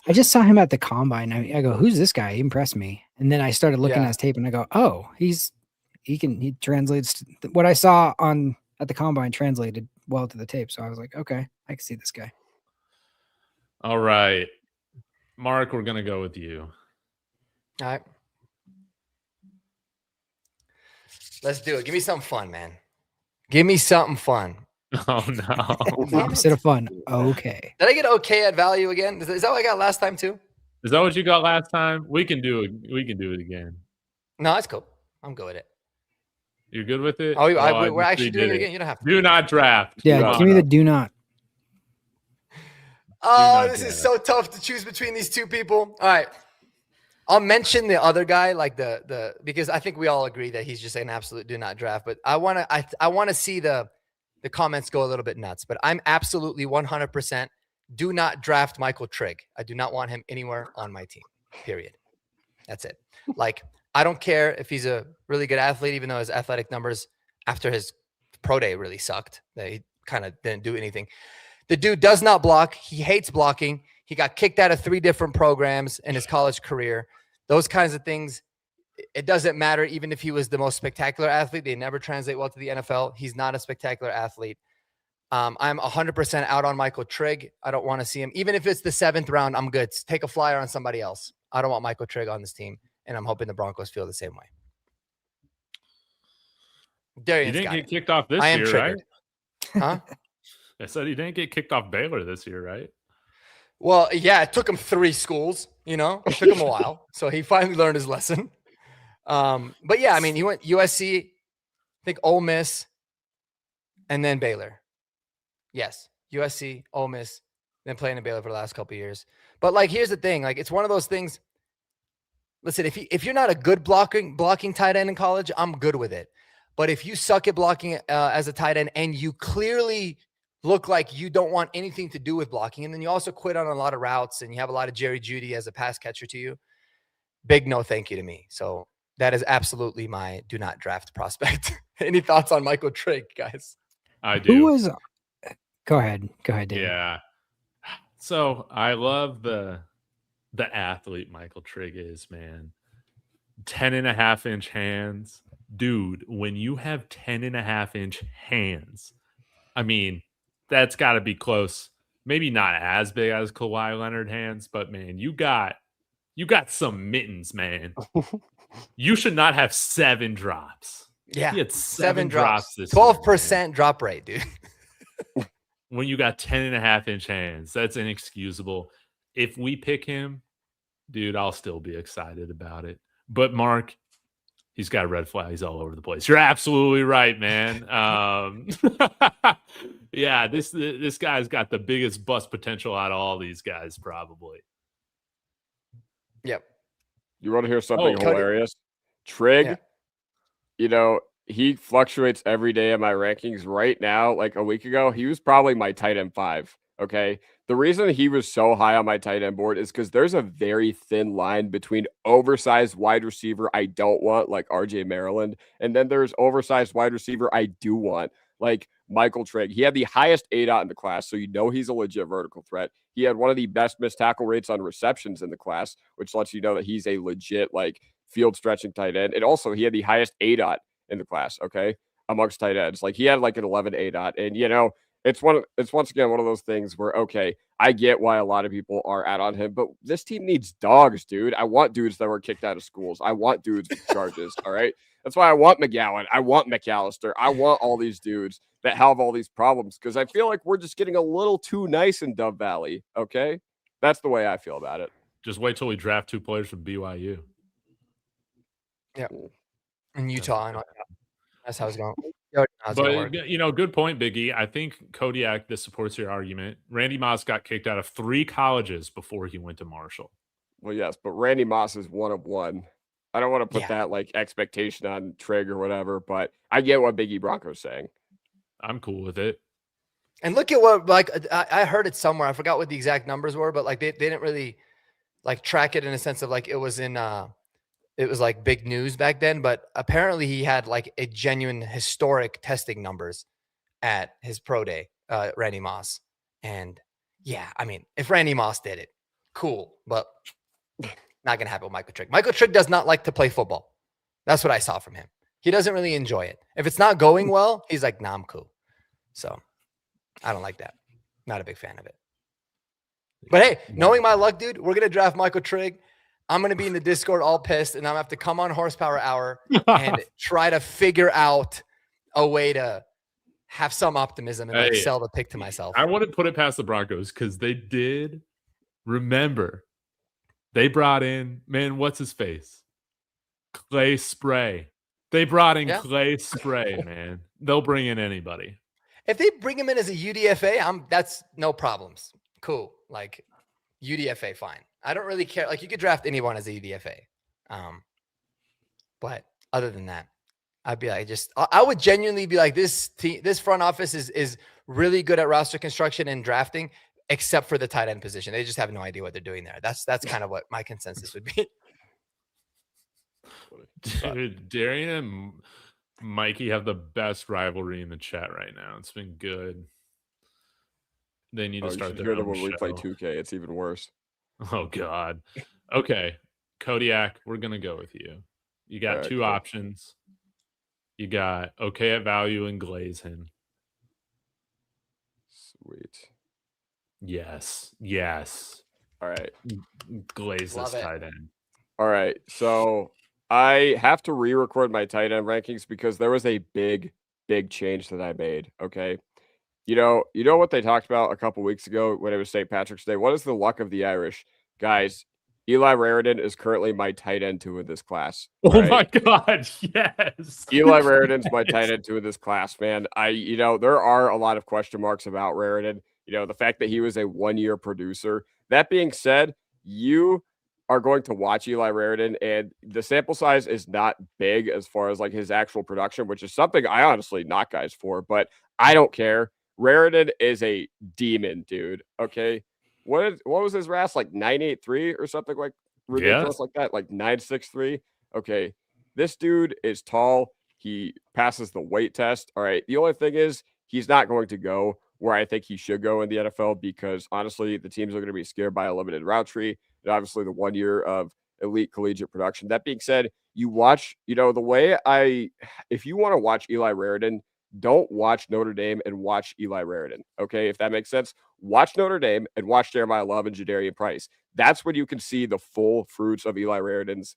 Speaker 4: I just saw him at the combine. I go, who's this guy? He impressed me. And then I started looking at his tape and I go, oh, he translates what I saw at the combine translated well to the tape. So I was like, okay, I can see this guy.
Speaker 1: All right. Mark, we're going to go with you.
Speaker 3: All right. Let's do it. Give me something fun, man. Give me something fun.
Speaker 1: Oh, no.
Speaker 4: The opposite of fun. Okay.
Speaker 3: Did I get okay at value again? Is that what I got last time too?
Speaker 1: Is that what you got last time? We can do it. We can do it again.
Speaker 3: No, that's cool. I'm good with it.
Speaker 1: You're good with it?
Speaker 3: We're actually doing it again. You don't have to.
Speaker 1: Do not draft.
Speaker 4: Yeah, give me the do not.
Speaker 3: Oh, this is so tough to choose between these two people. All right. I'll mention the other guy, like the because I think we all agree that he's just an absolute do not draft. But I want to see the comments go a little bit nuts. But I'm absolutely 100% do not draft Michael Trigg. I do not want him anywhere on my team. Period. That's it. Like, I don't care if he's a really good athlete, even though his athletic numbers after his pro day really sucked. He kind of didn't do anything. The dude does not block. He hates blocking. He got kicked out of 3 different programs in his college career. Those kinds of things, it doesn't matter. Even if he was the most spectacular athlete, they never translate well to the NFL. He's not a spectacular athlete. I'm 100% out on Michael Trigg. I don't want to see him. Even if it's the 7th round, I'm good. Take a flyer on somebody else. I don't want Michael Trigg on this team, and I'm hoping the Broncos feel the same way.
Speaker 1: He didn't get kicked off this year,
Speaker 3: triggered.
Speaker 1: Right?
Speaker 3: Huh?
Speaker 1: I said he didn't get kicked off Baylor this year, right?
Speaker 3: Well, yeah, it took him 3 schools, It took him a while. So he finally learned his lesson. But yeah, I mean, he went USC, I think Ole Miss, and then Baylor. Yes, USC, Ole Miss, then playing in Baylor for the last couple of years. But like, here's the thing. Like, it's one of those things. Listen, if you're not a good blocking tight end in college, I'm good with it. But if you suck at blocking as a tight end and you clearly look like you don't want anything to do with blocking, and then you also quit on a lot of routes and you have a lot of Jerry Jeudy as a pass catcher to you, big no thank you to me. So that is absolutely my do not draft prospect. Any thoughts on Michael Trigg, guys?
Speaker 1: I do.
Speaker 4: Go ahead, David.
Speaker 1: Yeah. So I love the athlete Michael Trigg is, man. 10.5-inch hands. Dude, when you have 10.5-inch hands, I mean, that's got to be close. Maybe not as big as Kawhi Leonard hands, but man, you got some mittens, man. You should not have 7 drops.
Speaker 3: Yeah,
Speaker 1: he had 7 drops this
Speaker 3: 12%
Speaker 1: year,
Speaker 3: drop rate, dude.
Speaker 1: When you got 10.5-inch hands, that's inexcusable. If we pick him, dude, I'll still be excited about it. But Mark, he's got red flags all over the place. You're absolutely right, man. Yeah, this guy's got the biggest bust potential out of all these guys, probably.
Speaker 3: Yep.
Speaker 2: You want to hear something hilarious? Trigg, he fluctuates every day in my rankings. Right now, like a week ago, he was probably my tight end 5. Okay. The reason he was so high on my tight end board is because there's a very thin line between oversized wide receiver I don't want, like RJ Maryland, and then there's oversized wide receiver I do want, like Michael Trigg. He had the highest ADOT in the class, so he's a legit vertical threat. He had one of the best missed tackle rates on receptions in the class, which lets you know that he's a legit, like, field stretching tight end. And also, he had the highest ADOT in the class, okay, amongst tight ends. Like, he had like an 11 ADOT, and it's once again one of those things where, okay, I get why a lot of people are out on him, but this team needs dogs, dude. I want dudes that were kicked out of schools. I want dudes with charges. All right. That's why I want McGowan. I want McAllister. I want all these dudes that have all these problems, because I feel like we're just getting a little too nice in Dove Valley. Okay. That's the way I feel about it.
Speaker 1: Just wait till we draft 2 players from BYU.
Speaker 3: Yeah.
Speaker 2: Cool.
Speaker 3: In Utah, I know. That's how it's going. How it's gonna work.
Speaker 1: But, good point, Biggie. I think Kodiak, this supports your argument. Randy Moss got kicked out of 3 colleges before he went to Marshall.
Speaker 2: Well, yes, but Randy Moss is one of one. I don't want to put that like expectation on Trig or whatever, but I get what Biggie Bronco's saying.
Speaker 1: I'm cool with it.
Speaker 3: And look at what, like, I heard it somewhere. I forgot what the exact numbers were, but like they didn't really like track it in a sense of like it was like big news back then. But apparently he had like a genuine historic testing numbers at his pro day, Randy Moss. And yeah, I mean, if Randy Moss did it, cool, but not gonna happen with Michael Trick. Michael Trick does not like to play football. That's what I saw from him. He doesn't really enjoy it. If it's not going well, he's like, nah, I'm cool. So I don't like that. Not a big fan of it. But hey, knowing my luck, dude, we're gonna draft Michael Trigg. I'm gonna be in the Discord all pissed, and I'm gonna have to come on Horsepower Hour and try to figure out a way to have some optimism and like sell the pick to myself.
Speaker 1: I wouldn't put it past the Broncos because they did remember. They brought in, man, what's his face? Clay Spray. They brought in Clay Spray, man. They'll bring in anybody.
Speaker 3: If they bring him in as a UDFA, that's no problems. Cool. Like UDFA, fine. I don't really care. Like you could draft anyone as a UDFA. But other than that, I'd be like, I would genuinely be like, this front office is really good at roster construction and drafting, except for the tight end position. They just have no idea what they're doing there. That's kind of what my consensus would be.
Speaker 1: Dude, Darian and Mikey have the best rivalry in the chat right now. It's been good. They need to start their own
Speaker 2: when
Speaker 1: show.
Speaker 2: We play 2K. It's even worse.
Speaker 1: Oh God. Okay, Kodiak, we're gonna go with you. You got 2 options. You got okay at value and Glazen.
Speaker 2: Sweet.
Speaker 1: Yes.
Speaker 2: All right.
Speaker 1: Glaze this tight end.
Speaker 2: All right. So I have to re-record my tight end rankings because there was a big change that I made. Okay. You know what they talked about a couple weeks ago when it was St. Patrick's Day? What is the luck of the Irish? Guys, Eli Raridan is currently my tight end 2 in this class.
Speaker 1: Oh my God, yes.
Speaker 2: Eli Raridan's my tight end 2 in this class, man. There are a lot of question marks about Raridan. The fact that he was a 1-year producer. That being said, you are going to watch Eli Raridan, and the sample size is not big as far as like his actual production, which is something I honestly knock guys for, but I don't care. Raridan is a demon, dude. Okay. What was his RAS? Like 983 or something like ridiculous like that? Like 963. Okay. This dude is tall. He passes the weight test. All right. The only thing is he's not going to go where I think he should go in the NFL because honestly, the teams are going to be scared by a limited route tree and obviously the 1 year of elite collegiate production. That being said, you watch, if you want to watch Eli Raridan, don't watch Notre Dame and watch Eli Raridan. Okay. If that makes sense, watch Notre Dame and watch Jeremiah Love and Jadarian Price. That's when you can see the full fruits of Eli Raridan's,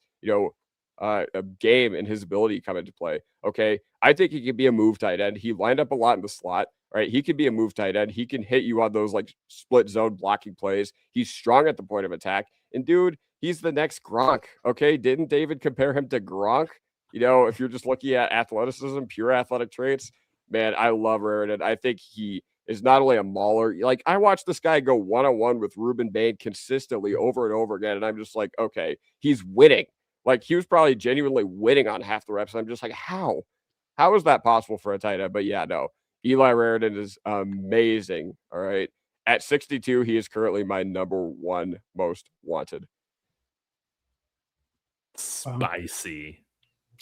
Speaker 2: game and his ability come into play. Okay. I think he can be a move tight end. He lined up a lot in the slot, right? He can be a move tight end. He can hit you on those like split zone blocking plays. He's strong at the point of attack. And dude, he's the next Gronk. Okay. Didn't David compare him to Gronk? If you're just looking at athleticism, pure athletic traits, man, I love Raridan. I think he is not only a mauler. Like I watched this guy go 1-on-1 with Ruben Bain consistently over and over again. And I'm just like, okay, he's winning. Like he was probably genuinely winning on half the reps. I'm just like, how is that possible for a tight end? But yeah, no, Eli Raridan is amazing. All right. At 62, he is currently my number 1 most wanted.
Speaker 1: Spicy.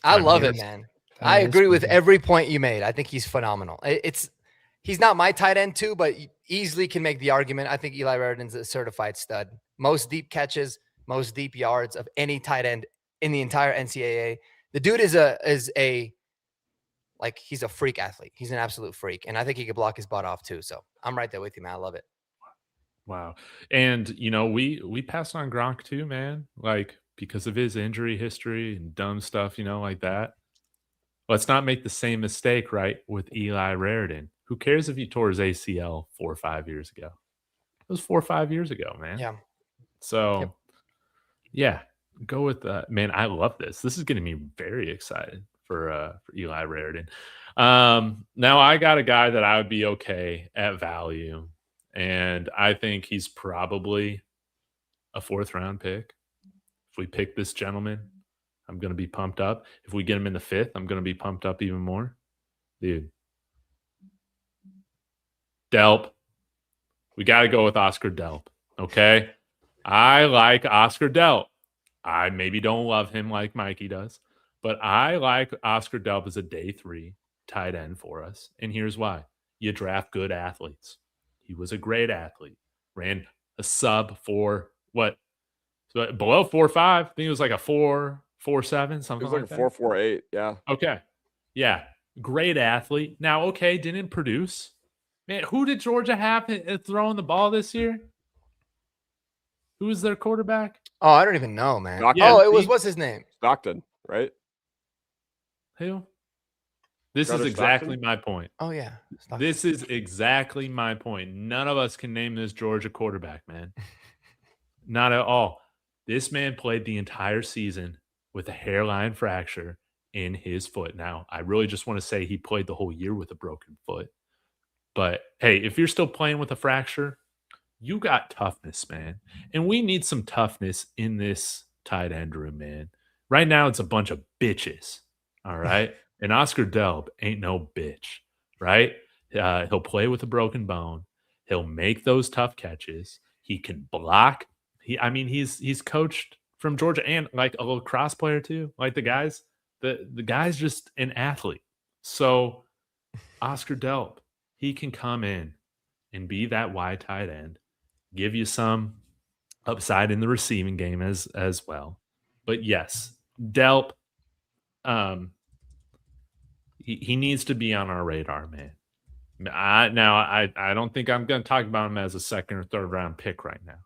Speaker 3: I love it, man. I agree with every point you made. I think he's phenomenal. He's not my tight end 2, but easily can make the argument. I think Eli Raridan's a certified stud. Most deep catches, most deep yards of any tight end in the entire NCAA. The dude is he's a freak athlete. He's an absolute freak. And I think he could block his butt off too. So I'm right there with you, man. I love it.
Speaker 1: Wow. And, we passed on Gronk too, man. Like because of his injury history and dumb stuff, like that. Let's not make the same mistake, right, with Eli Raridan. Who cares if he tore his ACL 4 or 5 years ago? It was 4 or 5 years ago, man.
Speaker 3: Yeah.
Speaker 1: So, yeah, go with that. Man, I love this. This is getting me very excited for Eli Raridan. Now I got a guy that I would be okay at value, and I think he's probably a 4th round pick. If we pick this gentleman, I'm going to be pumped up. If we get him in the 5th, I'm going to be pumped up even more. Dude. Delp. We got to go with Oscar Delp. Okay? I like Oscar Delp. I maybe don't love him like Mikey does, but I like Oscar Delp as a day 3 tight end for us. And here's why. You draft good athletes. He was a great athlete. Ran a sub 4, what? So below 4.5. I think it was like a 4.47, something
Speaker 2: It was like a 4.48. Yeah.
Speaker 1: Okay. Yeah. Great athlete. Now, okay, didn't produce. Man, who did Georgia have throwing the ball this year? Who was their quarterback?
Speaker 3: Oh, I don't even know, man.
Speaker 2: Stockton.
Speaker 3: Oh, it was, what's his name?
Speaker 2: Stockton, right?
Speaker 1: Who? This
Speaker 2: Brother
Speaker 1: is exactly
Speaker 2: Stockton?
Speaker 3: Oh,
Speaker 1: my point.
Speaker 3: yeah. Stockton.
Speaker 1: This is exactly my point. None of us can name this Georgia quarterback, man. Not at all. This man played the entire season with a hairline fracture in his foot. Now, I really just want to say he played the whole year with a broken foot. But hey, if you're still playing with a fracture, you got toughness, man. And we need some toughness in this tight end room, man. Right now, it's a bunch of bitches. All right. And Oscar Delp ain't no bitch, right? He'll play with a broken bone. He'll make those tough catches. He can block. He's coached from Georgia and like a lacrosse player too. Like the guy's just an athlete. So Oscar Delp, he can come in and be that wide tight end, give you some upside in the receiving game as well. But yes, Delp, he needs to be on our radar, man. I don't think I'm going to talk about him as a 2nd or 3rd round pick right now.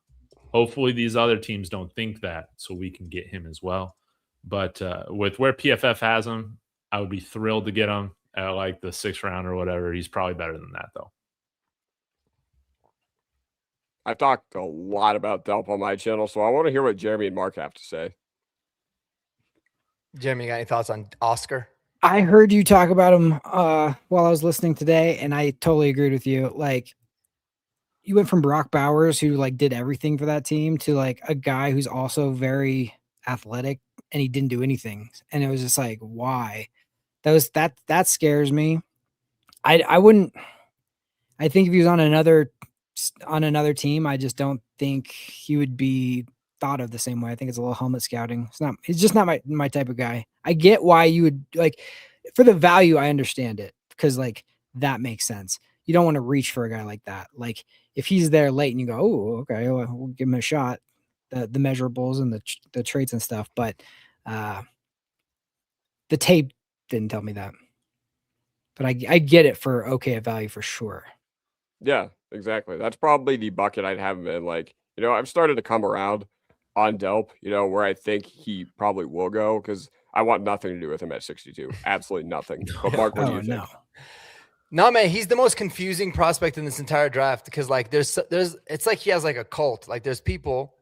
Speaker 1: Hopefully these other teams don't think that, so we can get him as well. But with where PFF has him, I would be thrilled to get him at like the 6th round or whatever. He's probably better than that, though.
Speaker 2: I've talked a lot about Delp on my channel, so I want to hear what Jeremy and Mark have to say.
Speaker 3: Jeremy, you got any thoughts on Oscar?
Speaker 4: I heard you talk about him while I was listening today, and I totally agreed with you. Like, you went from Brock Bowers, who like did everything for that team, to like a guy who's also very athletic, and he didn't do anything. And it was just like, why? That scares me. I wouldn't. I think if he was on another team, I just don't think he would be thought of the same way. I think it's a little helmet scouting. He's just not my type of guy. I get why you would like, for the value, I understand it, because like that makes sense. You don't want to reach for a guy like that. Like if he's there late and you go, oh, okay, we'll give him a shot, the measurables and the traits and stuff. But the tape didn't tell me that. But I get it for okay at value for sure.
Speaker 2: Yeah, exactly. That's probably the bucket I'd have him in. Like, I've started to come around on Delp, where I think he probably will go, because I want nothing to do with him at 62. Absolutely nothing. But Mark, what do you think?
Speaker 3: No, man, he's the most confusing prospect in this entire draft, because like there's it's like he has like a cult. Like there's people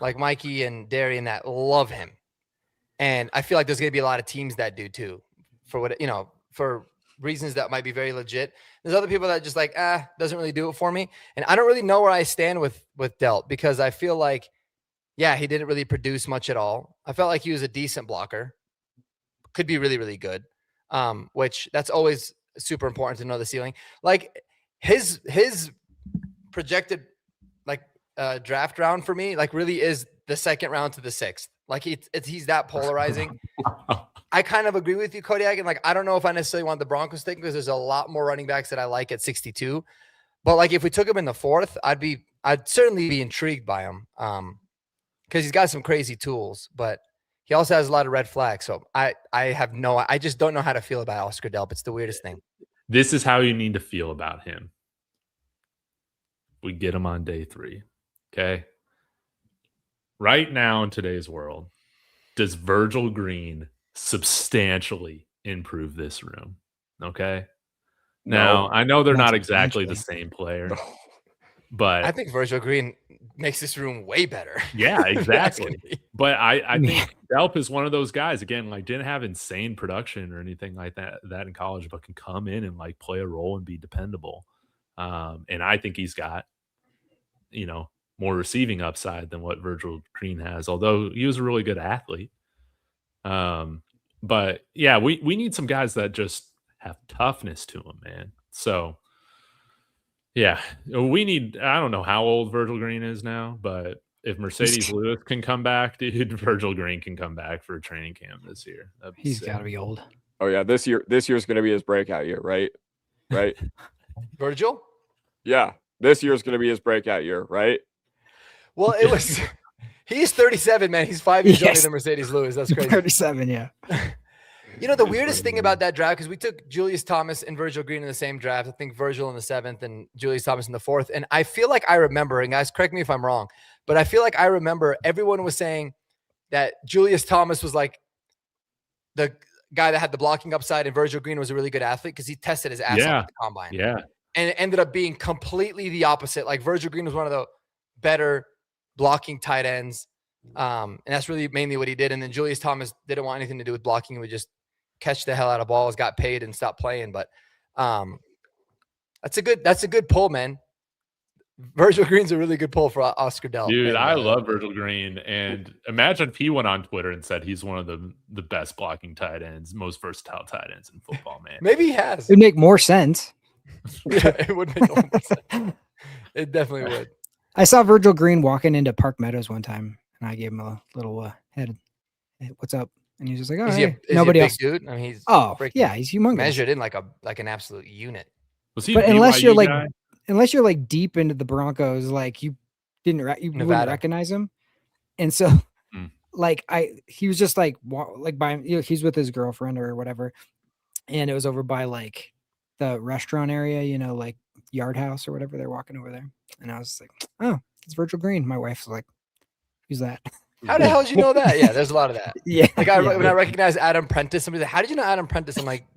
Speaker 3: like Mikey and Darian that love him. And I feel like there's going to be a lot of teams that do too, for reasons that might be very legit. There's other people that just like, doesn't really do it for me. And I don't really know where I stand with Delp, because I feel like, yeah, he didn't really produce much at all. I felt like he was a decent blocker, could be really, really good. Which that's always super important to know the ceiling. Like his projected like draft round for me, like really is the 2nd round to the 6th. Like he's that polarizing. I kind of agree with you, Kodiak. And like, I don't know if I necessarily want the Broncos thing, because there's a lot more running backs that I like at 62. But like, if we took him in the 4th, I'd certainly be intrigued by him. Because he's got some crazy tools, but he also has a lot of red flags. So I just don't know how to feel about Oscar Delp. It's the weirdest thing.
Speaker 1: This is how you need to feel about him. We get him on day 3. Okay. Right now in today's world, does Virgil Green substantially improve this room? Okay. Now, I know they're not exactly the same player. But
Speaker 3: I think Virgil Green makes this room way better.
Speaker 1: yeah, exactly. But I
Speaker 4: Yeah.
Speaker 1: think Delp is one of those guys, again, like didn't have insane production or anything like that in college, but can come in and like play a role and be dependable. And I think he's got, more receiving upside than what Virgil Green has, although he was a really good athlete. But yeah, we need some guys that just have toughness to them, man. So yeah, we need. I don't know how old Virgil Green is now, but if Mercedes Lewis can come back, dude, Virgil Green can come back for a training camp this year.
Speaker 4: He's got to be old.
Speaker 2: Oh yeah, this year's going to be his breakout year, right? Right?
Speaker 3: Virgil?
Speaker 2: Yeah, this year's going to be his breakout year, right?
Speaker 3: Well, it was. He's 37, man. He's 5 years younger
Speaker 4: Yes.
Speaker 3: than Mercedes Lewis. That's crazy.
Speaker 4: 37, yeah.
Speaker 3: The weirdest thing about that draft, because we took Julius Thomas and Virgil Green in the same draft. I think Virgil in the 7th and Julius Thomas in the 4th. And I feel like I remember, and guys, correct me if I'm wrong, but I feel like I remember everyone was saying that Julius Thomas was like the guy that had the blocking upside, and Virgil Green was a really good athlete because he tested his ass off at the combine.
Speaker 1: Yeah.
Speaker 3: And it ended up being completely the opposite. Like Virgil Green was one of the better blocking tight ends. And that's really mainly what he did. And then Julius Thomas didn't want anything to do with blocking. He would just catch the hell out of balls, got paid, and stopped playing. But that's a good pull, man. Virgil Green's a really good pull for Oscar Delp.
Speaker 1: Dude, I love Virgil Green. And imagine if he went on Twitter and said he's one of the best blocking tight ends, most versatile tight ends in football, man.
Speaker 3: Maybe he has.
Speaker 4: It'd make more sense.
Speaker 3: Yeah, it would make more sense. It definitely would.
Speaker 4: I saw Virgil Green walking into Park Meadows one time, and I gave him a little head. Hey, what's up? And he's just like, "Oh,
Speaker 3: Is
Speaker 4: hey."
Speaker 3: he
Speaker 4: Nobody
Speaker 3: a big
Speaker 4: else.
Speaker 3: dude? I mean, he's
Speaker 4: Yeah, he's humongous.
Speaker 3: measured in like an absolute unit.
Speaker 1: Was he?
Speaker 4: But
Speaker 1: a
Speaker 4: unless you're
Speaker 1: BYU
Speaker 4: like,
Speaker 1: guy?
Speaker 4: unless you're like deep into the Broncos, like you wouldn't
Speaker 3: Nevada.
Speaker 4: recognize him. And so, he was just like by he's with his girlfriend or whatever, and it was over by like the restaurant area, like Yard House or whatever. They're walking over there, and I was like, oh, it's Virgil Green. My wife's like, who's that?
Speaker 3: How the hell did you know that? Yeah, there's a lot of that.
Speaker 4: Yeah,
Speaker 3: Like when I recognize Adam Prentice, somebody's like, how did you know Adam Prentice? I'm like,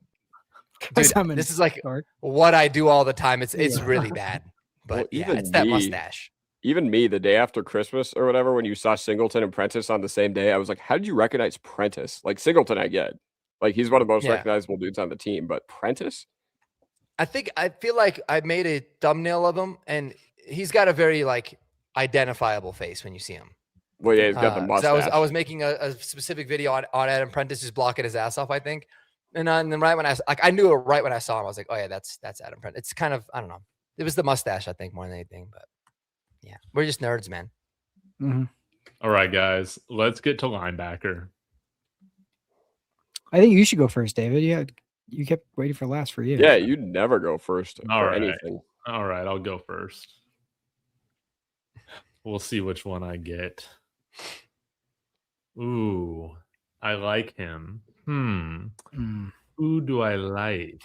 Speaker 3: dude,
Speaker 4: I'm in
Speaker 3: this is like
Speaker 4: dark.
Speaker 3: what I do all the time. It's
Speaker 4: Yeah.
Speaker 3: really bad. But
Speaker 2: Well,
Speaker 3: yeah,
Speaker 2: even
Speaker 3: it's that
Speaker 2: me-
Speaker 3: mustache.
Speaker 2: Even me, the day after Christmas or whatever, when you saw Singleton and Prentice on the same day, I was like, how did you recognize Prentice? Like Singleton, I get. Like he's one of the most
Speaker 3: Yeah.
Speaker 2: recognizable dudes on the team, but Prentice?
Speaker 3: I feel like I made a thumbnail of him, and he's got a very like identifiable face when you see him.
Speaker 2: Well, yeah, he's got the
Speaker 3: 'cause
Speaker 2: mustache.
Speaker 3: I was making a specific video on Adam Prentice just blocking his ass off, I think. And then right when I knew it right when I saw him, I was like, oh yeah, that's Adam Prentice. It's kind of, I don't know. It was the mustache, I think, more than anything. But yeah, we're just nerds, man.
Speaker 4: Mhm.
Speaker 1: All right, guys, let's get to linebacker.
Speaker 4: I think you should go first, David. You kept waiting for last for you.
Speaker 2: Yeah, you never go first
Speaker 1: All
Speaker 2: for
Speaker 1: right.
Speaker 2: anything.
Speaker 1: All right, I'll go first. We'll see which one I get. Ooh, I like him.
Speaker 4: Mm.
Speaker 1: Who do I like?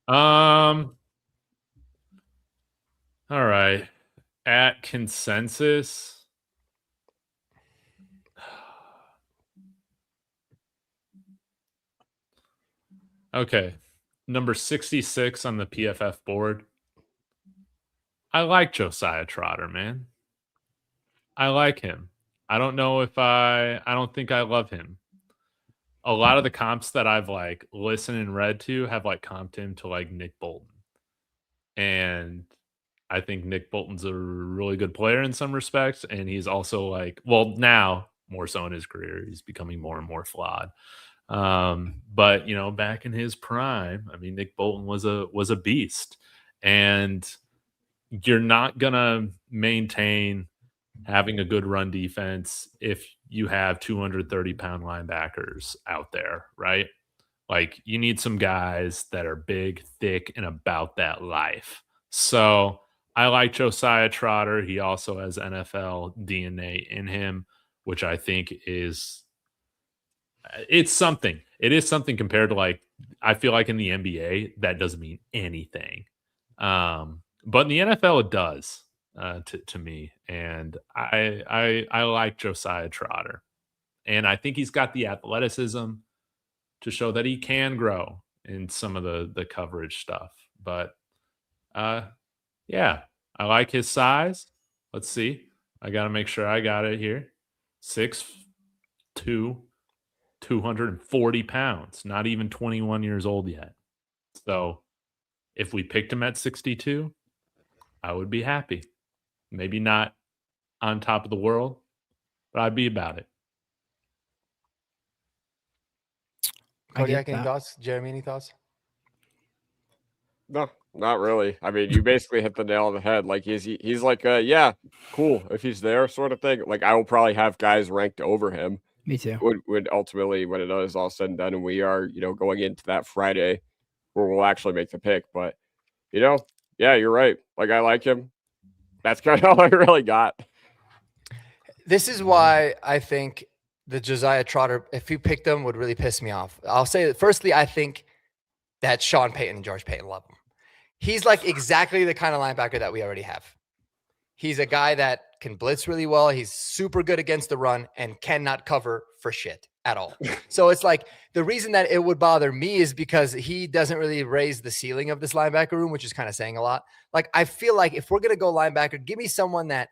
Speaker 1: All right. At consensus. Okay. Number 66 on the PFF board. I like Josiah Trotter, man. I like him. I don't know if I don't think I love him. A lot of the comps that I've like listened and read to have like comped him to like Nick Bolton. And I think Nick Bolton's a really good player in some respects. And he's also like, well, now more so in his career, he's becoming more and more flawed. But back in his prime, I mean, Nick Bolton was a beast. And you're not gonna maintain having a good run defense if you have 230-pound linebackers out there, right? Like you need some guys that are big, thick, and about that life. So I like Josiah Trotter. He also has NFL DNA in him, which I think it's something. It is something compared to like, I feel like in the NBA, that doesn't mean anything. But in the NFL, it does to me. And I like Josiah Trotter. And I think he's got the athleticism to show that he can grow in some of the coverage stuff. But Yeah, I like his size. Let's see. I got to make sure I got it here. 6'2", 240 pounds, not even 21 years old yet. So if we picked him at 62, I would be happy. Maybe not on top of the world, but I'd be about it.
Speaker 3: Kodiak, any thoughts? Jeremy, any thoughts?
Speaker 2: No, not really. I mean, you basically hit the nail on the head. Like he's like, yeah, cool if he's there, sort of thing. Like I will probably have guys ranked over him.
Speaker 4: Me too.
Speaker 2: When ultimately when it is all said and done, and we are going into that Friday where we'll actually make the pick. But yeah, you're right. Like I like him. That's kind of all I really got.
Speaker 3: This is why I think the Josiah Trotter, if you picked him, would really piss me off. I'll say that firstly, I think that Sean Payton and George Payton love him. He's like exactly the kind of linebacker that we already have. He's a guy that can blitz really well. He's super good against the run and cannot cover for shit at all. So it's like the reason that it would bother me is because he doesn't really raise the ceiling of this linebacker room, which is kind of saying a lot. Like, I feel like if we're going to go linebacker, give me someone that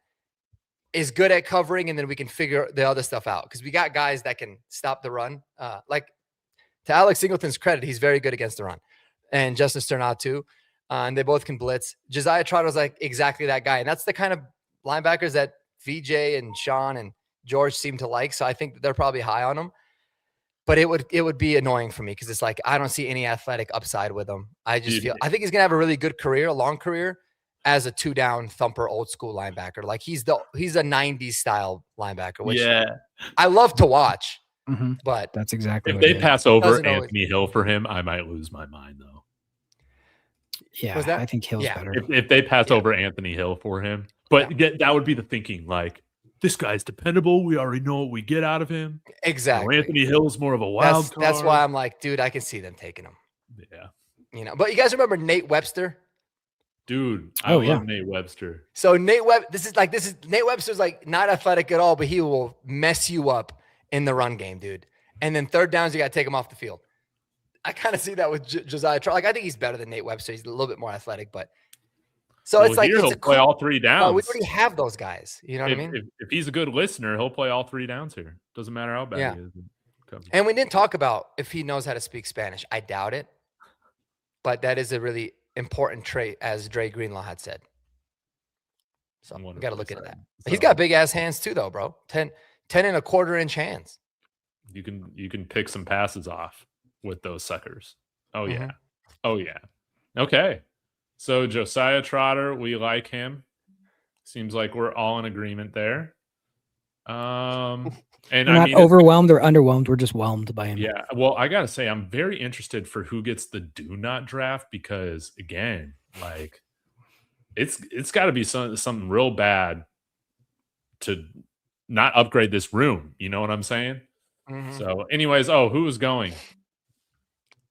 Speaker 3: is good at covering, and then we can figure the other stuff out. Because we got guys that can stop the run. Like, to Alex Singleton's credit, he's very good against the run. And Justice Sternad too. And they both can blitz. Josiah Trotter's like exactly that guy. And that's the kind of linebackers that VJ and Sean and George seem to like. So I think that they're probably high on him. But it would be annoying for me because it's like I don't see any athletic upside with him. I just feel I think he's gonna have a really good career, a long career, as a 2-down thumper, old school linebacker. Like he's a 90s style linebacker, which I love to watch.
Speaker 4: Mm-hmm.
Speaker 3: But
Speaker 4: that's exactly
Speaker 1: if they pass over
Speaker 3: Anthony
Speaker 1: Anthony Hill for him, I might lose my mind though.
Speaker 4: Yeah, I think Hill's better.
Speaker 1: If they pass over Anthony Hill for him, but that would be the thinking. Like, this guy's dependable. We already know what we get out of him.
Speaker 3: Exactly.
Speaker 1: Anthony Hill's more of a wild card.
Speaker 3: That's why I'm like, dude, I can see them taking him.
Speaker 1: Yeah.
Speaker 3: But you guys remember Nate Webster?
Speaker 1: Dude, I love Nate Webster.
Speaker 3: So Nate Webster's like not athletic at all, but he will mess you up in the run game, dude. And then third downs, you got to take him off the field. I kind of see that with Josiah Trotter. Like, I think he's better than Nate Webster. He's a little bit more athletic, but so it's like
Speaker 1: he'll play all 3 downs.
Speaker 3: We already have those guys. You know what I mean?
Speaker 1: If he's a good listener, he'll play all 3 downs here. Doesn't matter how bad he is.
Speaker 3: And we didn't talk about if he knows how to speak Spanish. I doubt it, but that is a really important trait, as Dre Greenlaw had said. So we got to look into that. So, he's got big ass hands too, though, bro. 10 1/4 inch hands.
Speaker 1: You can pick some passes off with those suckers. Oh yeah. Oh yeah. Okay. So Josiah Trotter, we like him. Seems like we're all in agreement there. And
Speaker 4: we're not overwhelmed or underwhelmed. We're just whelmed by him.
Speaker 1: Yeah. Well, I gotta say, I'm very interested for who gets the do not draft because again, like it's got to be something real bad to not upgrade this room. You know what I'm saying? Mm-hmm. So, anyways, who is going?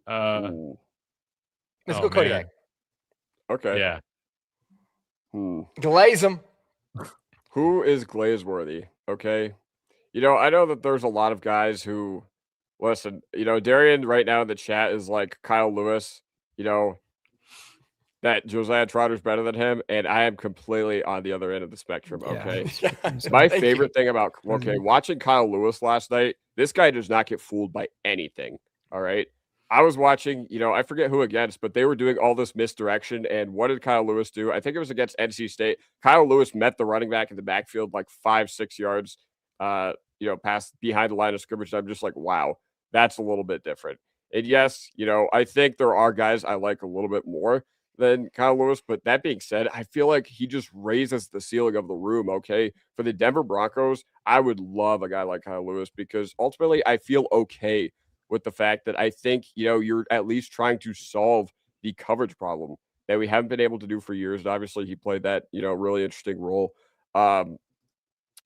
Speaker 3: Let's go Kodiak.
Speaker 2: Okay.
Speaker 1: Yeah.
Speaker 3: Glaze him.
Speaker 2: Who is glaze-worthy? Okay. I know that there's a lot of guys who, listen, Darian right now in the chat is like Kyle Lewis, that Josiah Trotter's better than him, and I am completely on the other end of the spectrum, okay? My favorite thing about, watching Kyle Lewis last night, this guy does not get fooled by anything, all right? I was watching, I forget who against, but they were doing all this misdirection, and what did Kyle Lewis do? I think it was against NC State. Kyle Lewis met the running back in the backfield like 5-6 yards, past behind the line of scrimmage. I'm just like, wow, that's a little bit different. And yes, I think there are guys I like a little bit more than Kyle Lewis, but that being said, I feel like he just raises the ceiling of the room, okay? For the Denver Broncos, I would love a guy like Kyle Lewis because ultimately I feel okay with the fact that I think, you're at least trying to solve the coverage problem that we haven't been able to do for years. And obviously he played that, really interesting role, while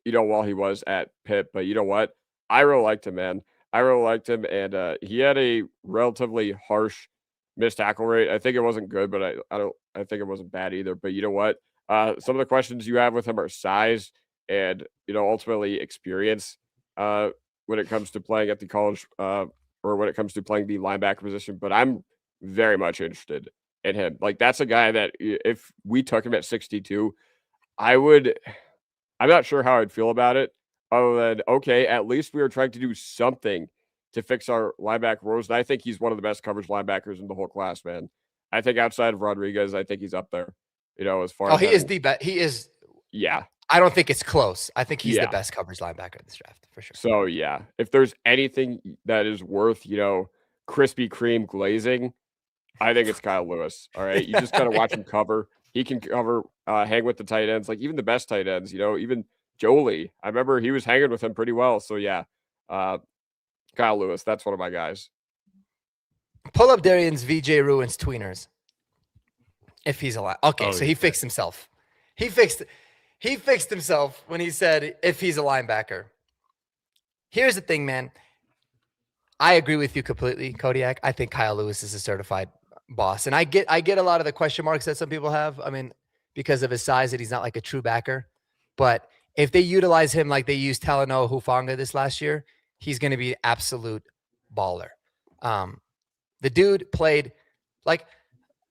Speaker 2: he was at Pitt. But you know what? I really liked him, man. I really liked him. And he had a relatively harsh missed tackle rate. I think it wasn't good, but I think it wasn't bad either. But you know what? Some of the questions you have with him are size and, ultimately experience when it comes to playing at the college or when it comes to playing the linebacker position. But I'm very much interested in him. Like, that's a guy that if we took him at 62, I'm not sure how I'd feel about it other than, okay, at least we were trying to do something to fix our linebacker roles. And I think he's one of the best coverage linebackers in the whole class, man. I think outside of Rodriguez, I think he's up there, as far as.
Speaker 3: He is the best. He is.
Speaker 2: Yeah.
Speaker 3: I don't think it's close. I think he's the best coverage linebacker in this draft for sure.
Speaker 2: So, yeah, if there's anything that is worth, Krispy Kreme glazing, I think it's Kyle Lewis. All right. You just got to watch him cover. He can cover, hang with the tight ends, like even the best tight ends, even Jolie. I remember he was hanging with him pretty well. So, yeah, Kyle Lewis, that's one of my guys.
Speaker 3: Pull up Darian's VJ Ruins tweeners. If he's alive. Okay, so he fixed himself. He fixed himself when he said if he's a linebacker. Here's the thing, man. I agree with you completely, Kodiak. I think Kyle Lewis is a certified boss. And I get a lot of the question marks that some people have. I mean, because of his size, that he's not like a true backer. But if they utilize him like they used Talanoa Hufanga this last year, he's going to be absolute baller. The dude played like,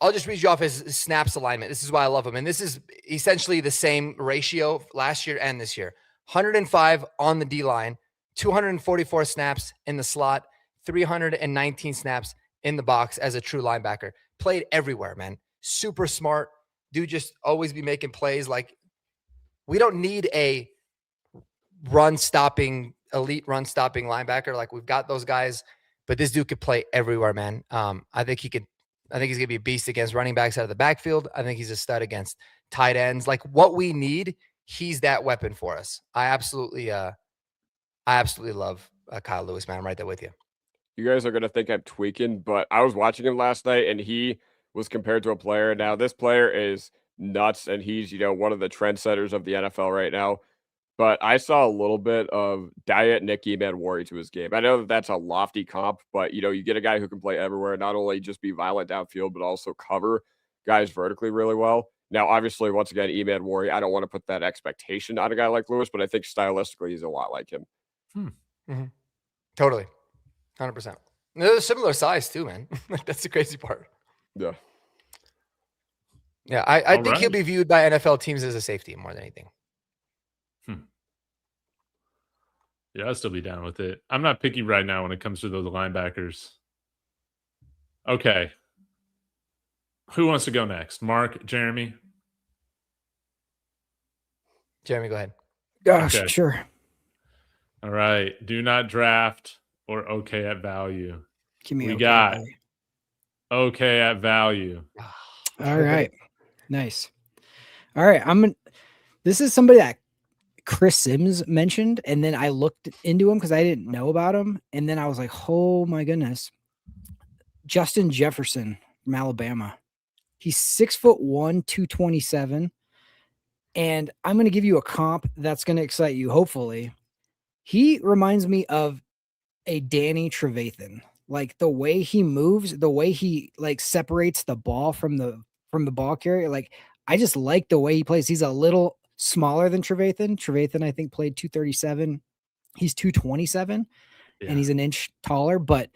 Speaker 3: I'll just read you off his snaps alignment. This is why I love him. And this is essentially the same ratio last year and this year. 105 on the D-line, 244 snaps in the slot, 319 snaps in the box as a true linebacker. Played everywhere, man. Super smart. Dude just always be making plays. Like, we don't need a elite run-stopping linebacker. Like, we've got those guys, but this dude could play everywhere, man. I think he's going to be a beast against running backs out of the backfield. I think he's a stud against tight ends. Like, what we need, he's that weapon for us. I absolutely love Kyle Lewis, man. I'm right there with you.
Speaker 2: You guys are going to think I'm tweaking, but I was watching him last night, and he was compared to a player. Now, this player is nuts, and he's, one of the trendsetters of the NFL right now. But I saw a little bit of Diet Nick Emmanwori to his game. I know that that's a lofty comp, but, you get a guy who can play everywhere, not only just be violent downfield, but also cover guys vertically really well. Now, obviously, once again, Emmanwori, I don't want to put that expectation on a guy like Lewis, but I think stylistically he's a lot like him.
Speaker 3: Mm-hmm. Totally. 100%. They're a similar size too, man. That's the crazy part.
Speaker 2: Yeah.
Speaker 3: Yeah, I think he'll be viewed by NFL teams as a safety more than anything.
Speaker 1: Yeah, I'll still be down with it. I'm not picky right now when it comes to those linebackers. Okay. Who wants to go next? Mark, Jeremy?
Speaker 3: Jeremy, go ahead.
Speaker 4: Gosh,
Speaker 1: Okay.
Speaker 4: sure.
Speaker 1: All right. Do not draft or okay at value.
Speaker 4: Give me
Speaker 1: we
Speaker 4: okay,
Speaker 1: got
Speaker 4: buddy.
Speaker 1: Okay at value.
Speaker 4: All right. Nice. All right. This is somebody that Chris Sims mentioned, and then I looked into him because I didn't know about him, and then I was like, oh my goodness. Justin Jefferson from Alabama. He's 6'1", 227. And I'm going to give you a comp that's going to excite you, hopefully. He reminds me of a Danny Trevathan. Like, the way he moves, the way he separates the ball from the ball carrier. Like, I just like the way he plays. He's a little smaller than Trevathan. Trevathan, I think, played 237. He's 227, and he's an inch taller. But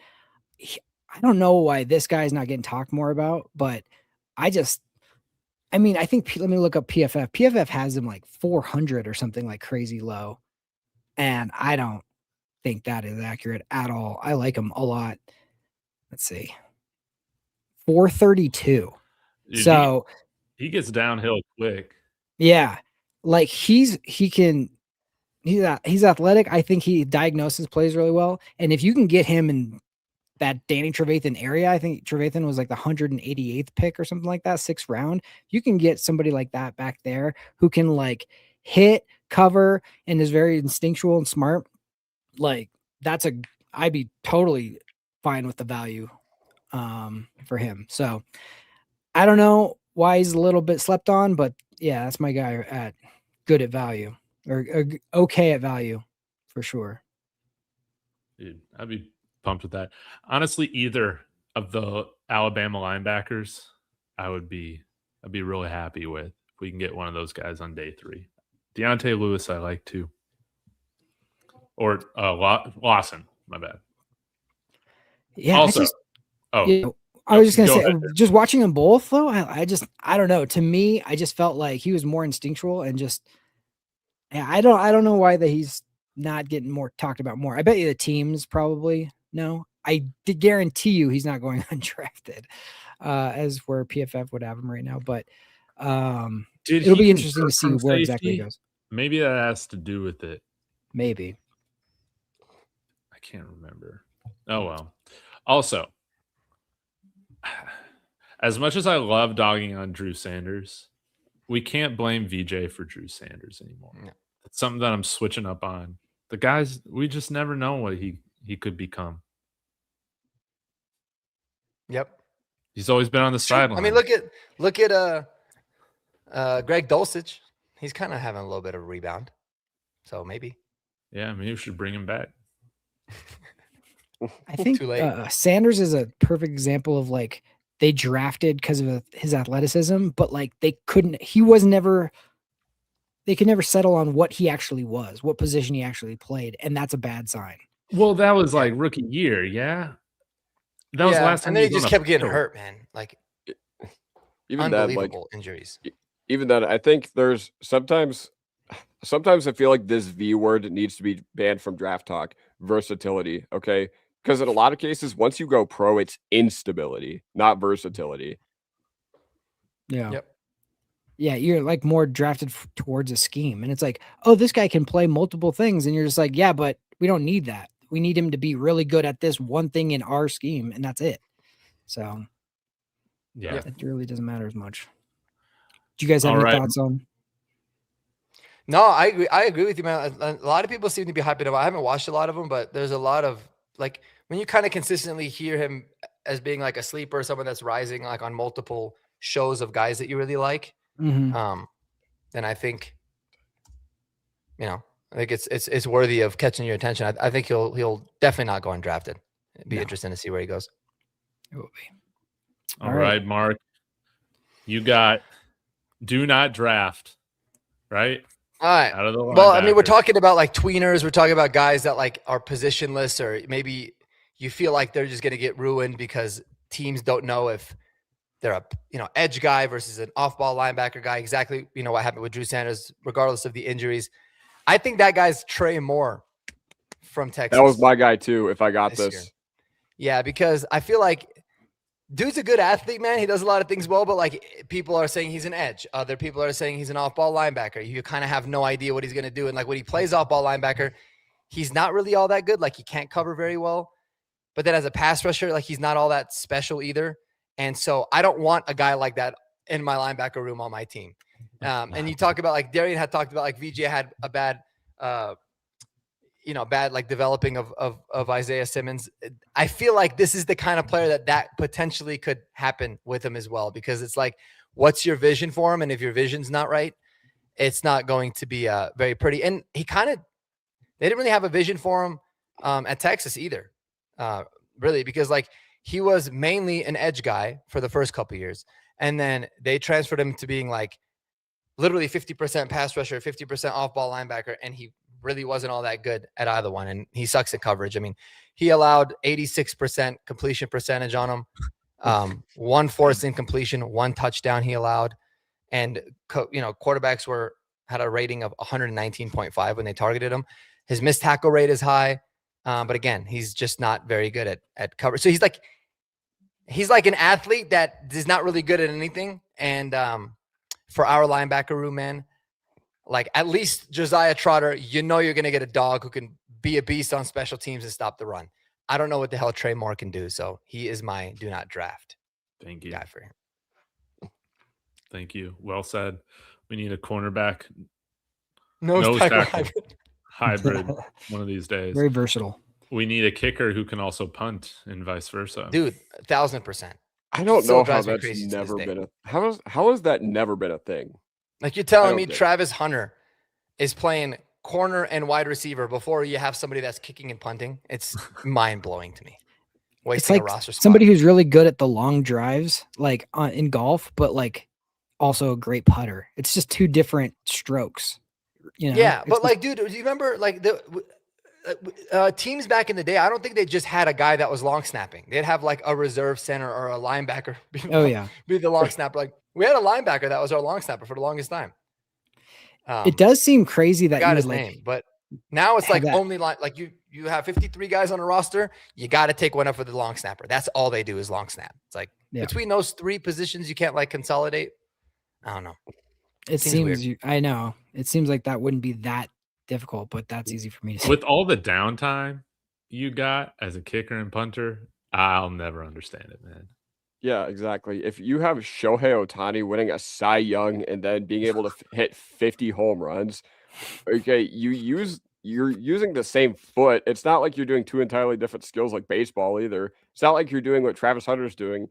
Speaker 4: I don't know why this guy's not getting talked more about. But I think, let me look up PFF. PFF has him like 400 or something like crazy low. And I don't think that is accurate at all. I like him a lot. Let's see. 432.
Speaker 1: Dude,
Speaker 4: so
Speaker 1: he gets downhill quick.
Speaker 4: Yeah. Like he's athletic. I think he diagnoses plays really well. And if you can get him in that Danny Trevathan area, I think Trevathan was like the 188th pick or something like that, 6th round. You can get somebody like that back there who can like hit, cover, and is very instinctual and smart. Like I'd be totally fine with the value for him. So I don't know why he's a little bit slept on, but yeah, that's my guy at good at value or okay at value for sure.
Speaker 1: Dude, I'd be pumped with that. Honestly, either of the Alabama linebackers, I'd be really happy with if we can get one of those guys on day 3. Deontay Lewis, I like too. Or Lawson, my bad.
Speaker 4: Yeah.
Speaker 1: Also,
Speaker 4: I was just gonna
Speaker 1: Go
Speaker 4: say,
Speaker 1: ahead.
Speaker 4: just watching them both though, I don't know. To me, I just felt like he was more instinctual and just, I don't know why that he's not getting more talked about more. I bet you the teams probably know. I did guarantee you he's not going undrafted, as where PFF would have him right now. But it'll be interesting to see where exactly he goes.
Speaker 1: Maybe that has to do with it.
Speaker 4: Maybe.
Speaker 1: I can't remember. Oh well. Also, as much as I love dogging on Drew Sanders, we can't blame VJ for Drew Sanders anymore.
Speaker 3: No.
Speaker 1: It's something that I'm switching up on. The guys, we just never know what he could become.
Speaker 3: Yep.
Speaker 1: He's always been on the sideline.
Speaker 3: I mean, look at Greg Dulcich. He's kind of having a little bit of a rebound. So maybe.
Speaker 1: Yeah, maybe we should bring him back.
Speaker 4: I think
Speaker 3: Too late.
Speaker 4: Sanders is a perfect example of like they drafted because of his athleticism, but like they could never settle on what he actually was, what position he actually played, and that's a bad sign.
Speaker 1: Well, that was like rookie year, yeah. That was the last time.
Speaker 3: And then he
Speaker 1: was
Speaker 3: just
Speaker 1: on a
Speaker 3: kept getting
Speaker 1: field.
Speaker 3: hurt, man. Like
Speaker 2: Even that, like
Speaker 3: unbelievable injuries.
Speaker 2: even that, I think there's sometimes I feel like this V word needs to be banned from draft talk. Versatility, okay? Because in a lot of cases, once you go pro, it's instability, not versatility.
Speaker 4: Yeah.
Speaker 3: Yep.
Speaker 4: Yeah, you're like more drafted towards a scheme, and it's like, oh, this guy can play multiple things, and you're just like, yeah, but we don't need that. We need him to be really good at this one thing in our scheme, and that's it. So,
Speaker 1: Yeah.
Speaker 4: it really doesn't matter as much. Do you guys have
Speaker 1: All
Speaker 4: any
Speaker 1: right.
Speaker 4: thoughts on?
Speaker 3: No, I agree with you, man. A lot of people seem to be hyping him. I haven't watched a lot of them, but there's a lot of like when you kind of consistently hear him as being like a sleeper, someone that's rising like on multiple shows of guys that you really like.
Speaker 4: Mhm.
Speaker 3: Then I think, I think it's worthy of catching your attention. I think he'll definitely not go undrafted. It'd be
Speaker 4: No.
Speaker 3: interesting to see where he goes.
Speaker 4: It will be.
Speaker 1: All right, Mark. You got do not draft, right?
Speaker 3: All right.
Speaker 1: Out of the
Speaker 3: Well, I mean, we're
Speaker 1: linebackers.
Speaker 3: talking about like tweeners. We're talking about guys that like are positionless, or maybe you feel like they're just going to get ruined because teams don't know if they're a edge guy versus an off-ball linebacker guy. Exactly, what happened with Drew Sanders, regardless of the injuries. I think that guy's Trey Moore from Texas.
Speaker 2: That was my guy too. If I got
Speaker 3: This year.
Speaker 2: this,
Speaker 3: Yeah, because I feel like dude's a good athlete, man. He does a lot of things well, but like people are saying he's an edge. Other people are saying he's an off-ball linebacker. You kind of have no idea what he's going to do. And like when he plays off-ball linebacker, he's not really all that good. Like he can't cover very well. But then as a pass rusher, like he's not all that special either. And so I don't want a guy like that in my linebacker room on my team. And you talk about like Darian had talked about like VJ had a bad bad like developing of Isaiah Simmons. I feel like this is the kind of player that potentially could happen with him as well, because it's like, what's your vision for him? And if your vision's not right, it's not going to be very pretty. And they didn't really have a vision for him at Texas either, really, because like he was mainly an edge guy for the first couple of years. And then they transferred him to being like literally 50% pass rusher, 50% off-ball linebacker, and he really wasn't all that good at either one, and he sucks at coverage. I mean, he allowed 86% completion percentage on him, 1 forced incompletion, 1 touchdown he allowed, and quarterbacks had a rating of 119.5 when they targeted him. His missed tackle rate is high, but again, he's just not very good at coverage. So he's like an athlete that is not really good at anything, and for our linebacker room, man, like at least Josiah Trotter, you're going to get a dog who can be a beast on special teams and stop the run. I don't know what the hell Trey Moore can do. So he is my do not draft
Speaker 1: Thank you.
Speaker 3: guy for him.
Speaker 1: Thank you. Well said. We need a cornerback
Speaker 3: Nose
Speaker 1: tackle
Speaker 3: tackle
Speaker 1: hybrid one of these days.
Speaker 4: Very versatile.
Speaker 1: We need a kicker who can also punt and vice versa.
Speaker 3: Dude, 1,000%.
Speaker 2: I don't
Speaker 3: Still
Speaker 2: know how
Speaker 3: drives me
Speaker 2: that's
Speaker 3: crazy to
Speaker 2: never
Speaker 3: this day.
Speaker 2: been how has that never been a thing?
Speaker 3: Like you're telling
Speaker 2: don't
Speaker 3: me
Speaker 2: get it.
Speaker 3: Travis Hunter is playing corner and wide receiver before you have somebody that's kicking and punting. It's mind-blowing to me.
Speaker 4: It's
Speaker 3: Wasting
Speaker 4: like
Speaker 3: a roster spot.
Speaker 4: somebody who's really good at the long drives, like in golf, but like also a great putter. It's just 2 different strokes.
Speaker 3: Yeah,
Speaker 4: It's
Speaker 3: but
Speaker 4: just-
Speaker 3: like, dude, do you remember like teams back in the day, I don't think they just had a guy that was long snapping. They'd have like a reserve center or a linebacker be the long snapper. Like we had a linebacker that was our long snapper for the longest time.
Speaker 4: It does seem crazy that
Speaker 3: got his name, but now it's like only like you have 53 guys on a roster. You got to take one up for the long snapper. That's all they do is long snap. It's like between those three positions, you can't like consolidate. I don't know.
Speaker 4: It seems I know. It seems like that wouldn't be that difficult, but that's easy for me to say.
Speaker 1: With all the downtime you got as a kicker and punter, I'll never understand it, man.
Speaker 2: Yeah, exactly. If you have Shohei Ohtani winning a Cy Young and then being able to hit 50 home runs, okay, you're using the same foot. It's not like you're doing two entirely different skills like baseball either. It's not like you're doing what Travis Hunter's doing,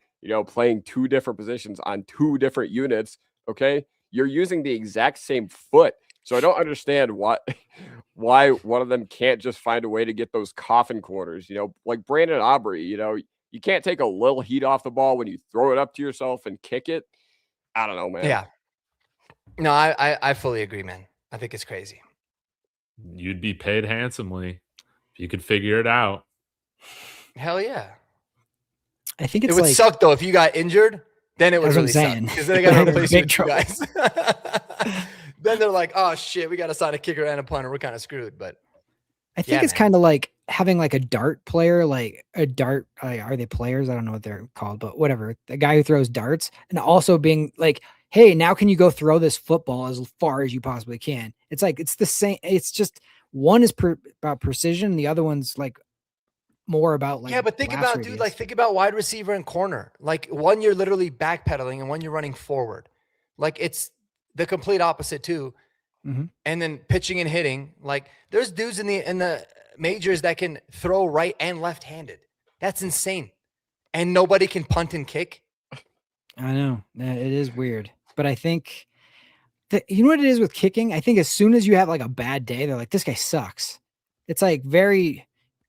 Speaker 2: playing two different positions on two different units, okay? You're using the exact same foot. So I don't understand why one of them can't just find a way to get those coffin corners, like Brandon Aubrey, you can't take a little heat off the ball when you throw it up to yourself and kick it. I don't know, man.
Speaker 3: Yeah. No, I fully agree, man. I think it's crazy.
Speaker 1: You'd be paid handsomely if you could figure it out.
Speaker 3: Hell yeah.
Speaker 4: I think
Speaker 3: it would suck though if you got injured. Then it would really suck because then they got to replace you with you guys. Then they're like, oh shit, we got to sign a kicker and a punter. We're kind of screwed. But
Speaker 4: I think it's kind of like having like a dart player, like a dart. Are they players? I don't know what they're called, but whatever. The guy who throws darts, and also being like, hey, now can you go throw this football as far as you possibly can? It's like it's the same. It's just one is about precision, the other one's like more about like
Speaker 3: but think about radius. Dude, like think about wide receiver and corner. Like one you're literally backpedaling and one you're running forward. Like it's the complete opposite too.
Speaker 4: Mm-hmm.
Speaker 3: And then pitching and hitting. Like there's dudes in the majors that can throw right and left-handed. That's insane. And nobody can punt and kick.
Speaker 4: I know. It is weird. But I think you know what it is with kicking? I think as soon as you have like a bad day, they're like, this guy sucks. It's like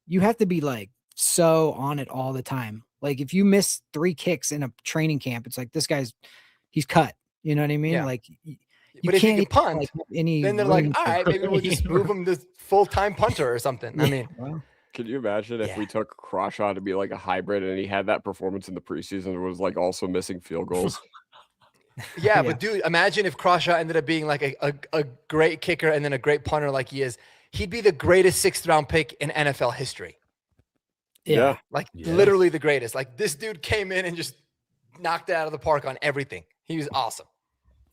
Speaker 4: you have to be like so on it all the time. Like if you miss 3 kicks in a training camp, it's like he's cut. You know what I mean?
Speaker 3: Yeah.
Speaker 4: like
Speaker 3: but if you can punt,
Speaker 4: like, then
Speaker 3: they're like, all right, maybe we'll just move him to full-time punter or something. I mean,
Speaker 2: could you imagine if we took Crawshaw to be like a hybrid and he had that performance in the preseason and was like also missing field goals?
Speaker 3: Yeah, but dude, imagine if Crawshaw ended up being like a great kicker and then a great punter like he is. He'd be the greatest 6th-round pick in NFL history.
Speaker 4: Yeah.
Speaker 3: Literally the greatest. Like this dude came in and just knocked it out of the park on everything. He was awesome.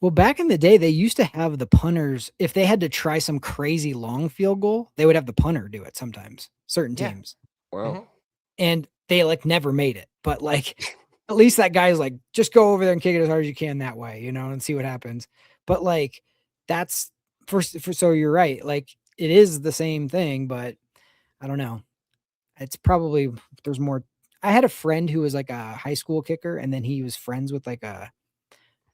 Speaker 4: Well, back in the day, they used to have the punters, if they had to try some crazy long field goal, they would have the punter do it sometimes, certain teams.
Speaker 2: Wow.
Speaker 3: Mm-hmm.
Speaker 4: And they like never made it. But like, at least that guy's like, just go over there and kick it as hard as you can that way, and see what happens. But like, that's so you're right. Like, it is the same thing, but I don't know. It's probably, there's more. I had a friend who was like a high school kicker, and then he was friends with like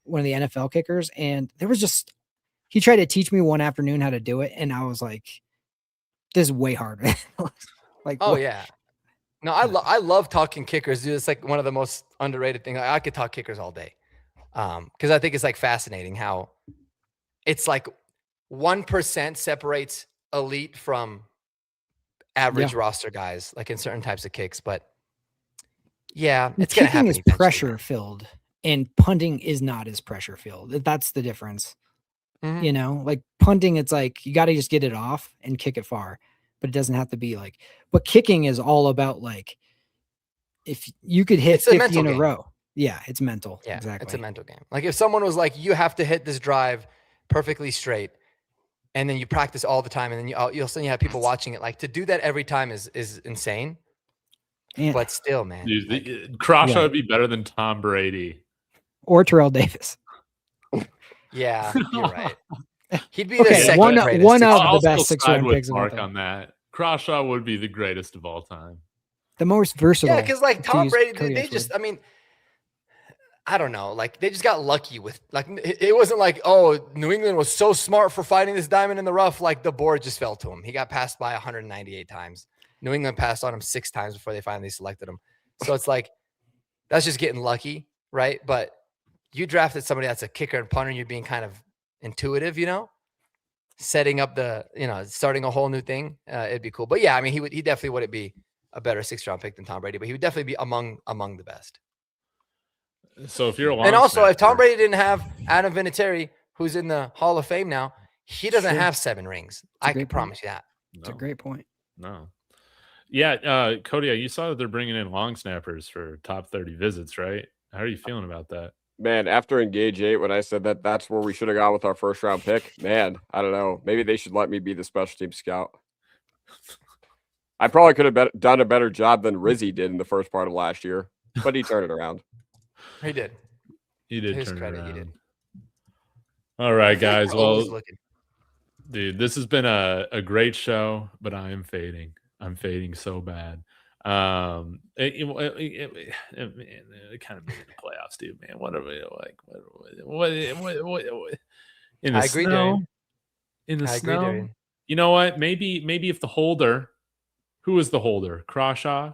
Speaker 4: one of the NFL kickers, and there was he tried to teach me one afternoon how to do it, and I was like, this is way harder. Like,
Speaker 3: oh yeah. No, I love talking kickers, dude. It's like one of the most underrated things. I could talk kickers all day. Because I think it's like fascinating how it's like 1% separates elite from average roster guys, like in certain types of kicks. But yeah, it's gonna happen.
Speaker 4: Kicking is pressure filled, and punting is not as pressure filled. That's the difference.
Speaker 3: Mm-hmm.
Speaker 4: Like punting, it's like you got to just get it off and kick it far, but it doesn't have to be like. But kicking is all about like if you could hit 50 in a row. Yeah, it's mental.
Speaker 3: Yeah,
Speaker 4: exactly.
Speaker 3: It's a mental game. Like if someone was like, you have to hit this drive perfectly straight, and then you practice all the time, and then you'll see you have people watching it. Like to do that every time is insane. Yeah. But still, man,
Speaker 1: dude, Crawshaw would be better than Tom Brady
Speaker 4: or Terrell Davis.
Speaker 3: Yeah, you're right. He'd be the second
Speaker 4: one
Speaker 3: greatest.
Speaker 4: of the best 6-round picks.
Speaker 1: Mark on that. Crawshaw would be the greatest of all time.
Speaker 4: The most versatile.
Speaker 3: Yeah, because like Tom Brady, they just, I mean, I don't know. Like they just got lucky with like it wasn't like, oh, New England was so smart for finding this diamond in the rough. Like the board just fell to him. He got passed by 198 times. New England passed on him 6 times before they finally selected him. So it's like that's just getting lucky, right? But you drafted somebody that's a kicker and punter, and you're being kind of intuitive, setting up starting a whole new thing, it'd be cool. But yeah, I mean, he definitely wouldn't be a better 6th-round pick than Tom Brady, but he would definitely be among the best.
Speaker 1: So if you're a
Speaker 3: and also, if Tom Brady didn't have Adam Vinatieri, who's in the Hall of Fame now, he doesn't have 7 rings. I can promise you that.
Speaker 4: That's a great point.
Speaker 1: No. Yeah, Cody, you saw that they're bringing in long snappers for top 30 visits, right? How are you feeling about that?
Speaker 2: Man, after Engage 8, when I said that's where we should have gone with our 1st-round pick, man, I don't know. Maybe they should let me be the special team scout. I probably could have done a better job than Rizzy did in the first part of last year, but he turned it around.
Speaker 3: He did.
Speaker 1: He did
Speaker 3: His
Speaker 1: turn
Speaker 3: credit,
Speaker 1: it around.
Speaker 3: he did.
Speaker 1: All right, guys. Well, dude, this has been a great show, but I am fading. I'm fading so bad. It kind of made the playoffs, dude, man. What are we like? What in the
Speaker 3: agree,
Speaker 1: snow?
Speaker 3: Darian.
Speaker 1: In the
Speaker 3: I
Speaker 1: snow?
Speaker 3: agree, Darian.
Speaker 1: You know what? Maybe if the holder, who is the holder? Crawshaw?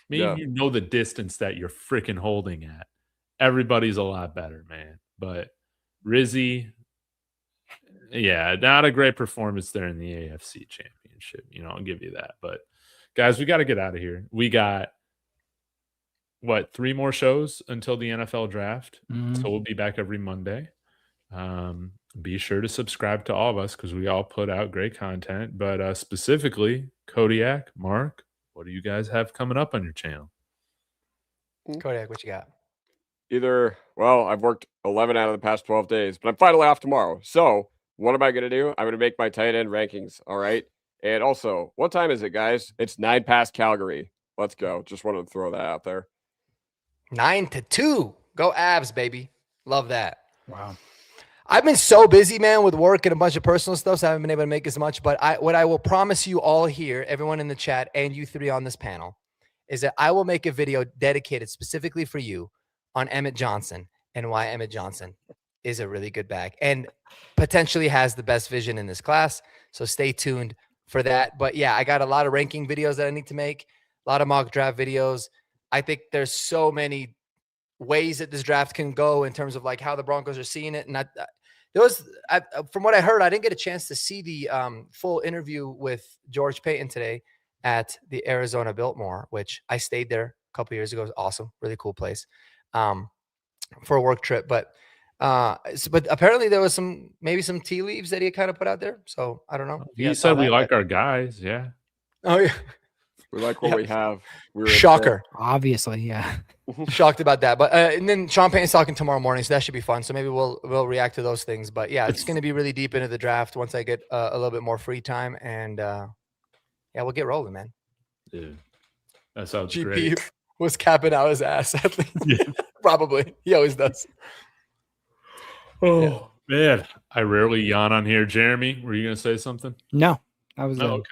Speaker 1: Maybe you know the distance that you're freaking holding at. Everybody's a lot better, man. But Rizzy, yeah, not a great performance there in the AFC Championship. I'll give you that. But guys, we got to get out of here. We got 3 more shows until the NFL draft. So we'll be back every Monday. Be sure to subscribe to all of us because we all put out great content. But specifically, Kodiak, Mark, what do you guys have coming up on your channel?
Speaker 3: Kodiak, what you got?
Speaker 2: I've worked 11 out of the past 12 days, but I'm finally off tomorrow. So what am I going to do? I'm going to make my tight end rankings. All right. And also, what time is it, guys? It's 9 past Calgary. Let's go. Just wanted to throw that out there.
Speaker 3: 9-2. Go Abs, baby. Love that.
Speaker 4: Wow.
Speaker 3: I've been so busy, man, with work and a bunch of personal stuff, so I haven't been able to make as much. But what I will promise you all here, everyone in the chat and you 3 on this panel, is that I will make a video dedicated specifically for you on Emmett Johnson and why Emmett Johnson is a really good back and potentially has the best vision in this class. So stay tuned for that. But yeah, I got a lot of ranking videos that I need to make, a lot of mock draft videos. I think there's so many ways that this draft can go in terms of like how the Broncos are seeing it. And from what I heard, I didn't get a chance to see the full interview with George Payton today at the Arizona Biltmore, which I stayed there a couple years ago. It was awesome. Really cool place for a work trip. But apparently there was maybe some tea leaves that he kind of put out there. So I don't know.
Speaker 1: He said we like our guys. Yeah.
Speaker 3: Oh, yeah.
Speaker 2: We like what we have.
Speaker 3: Shocker.
Speaker 4: Obviously, yeah.
Speaker 3: Shocked about that. But and then Sean Payton's talking tomorrow morning, so that should be fun. So maybe we'll react to those things. But yeah, it's going to be really deep into the draft once I get a little bit more free time. And yeah, we'll get rolling, man.
Speaker 1: Dude, that sounds
Speaker 3: GP
Speaker 1: great.
Speaker 3: Was capping out his ass.
Speaker 1: Yeah.
Speaker 3: Probably. He always does.
Speaker 1: Oh, man. I rarely yawn on here. Jeremy, were you going to say something?
Speaker 4: No, I was.
Speaker 1: Oh, okay.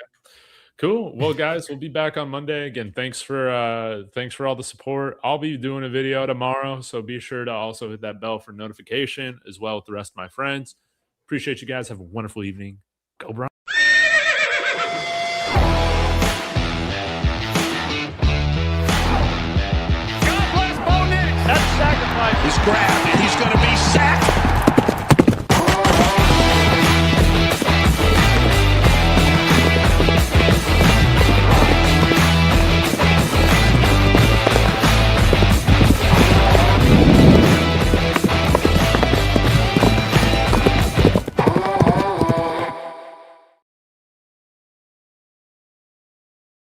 Speaker 1: Cool. Well, guys, we'll be back on Monday. Again, thanks for all the support. I'll be doing a video tomorrow, so be sure to also hit that bell for notification as well with the rest of my friends. Appreciate you guys. Have a wonderful evening. Go Broncos.
Speaker 5: God bless Bo Nix. That's sacrifice. He's grabbed and he's going to be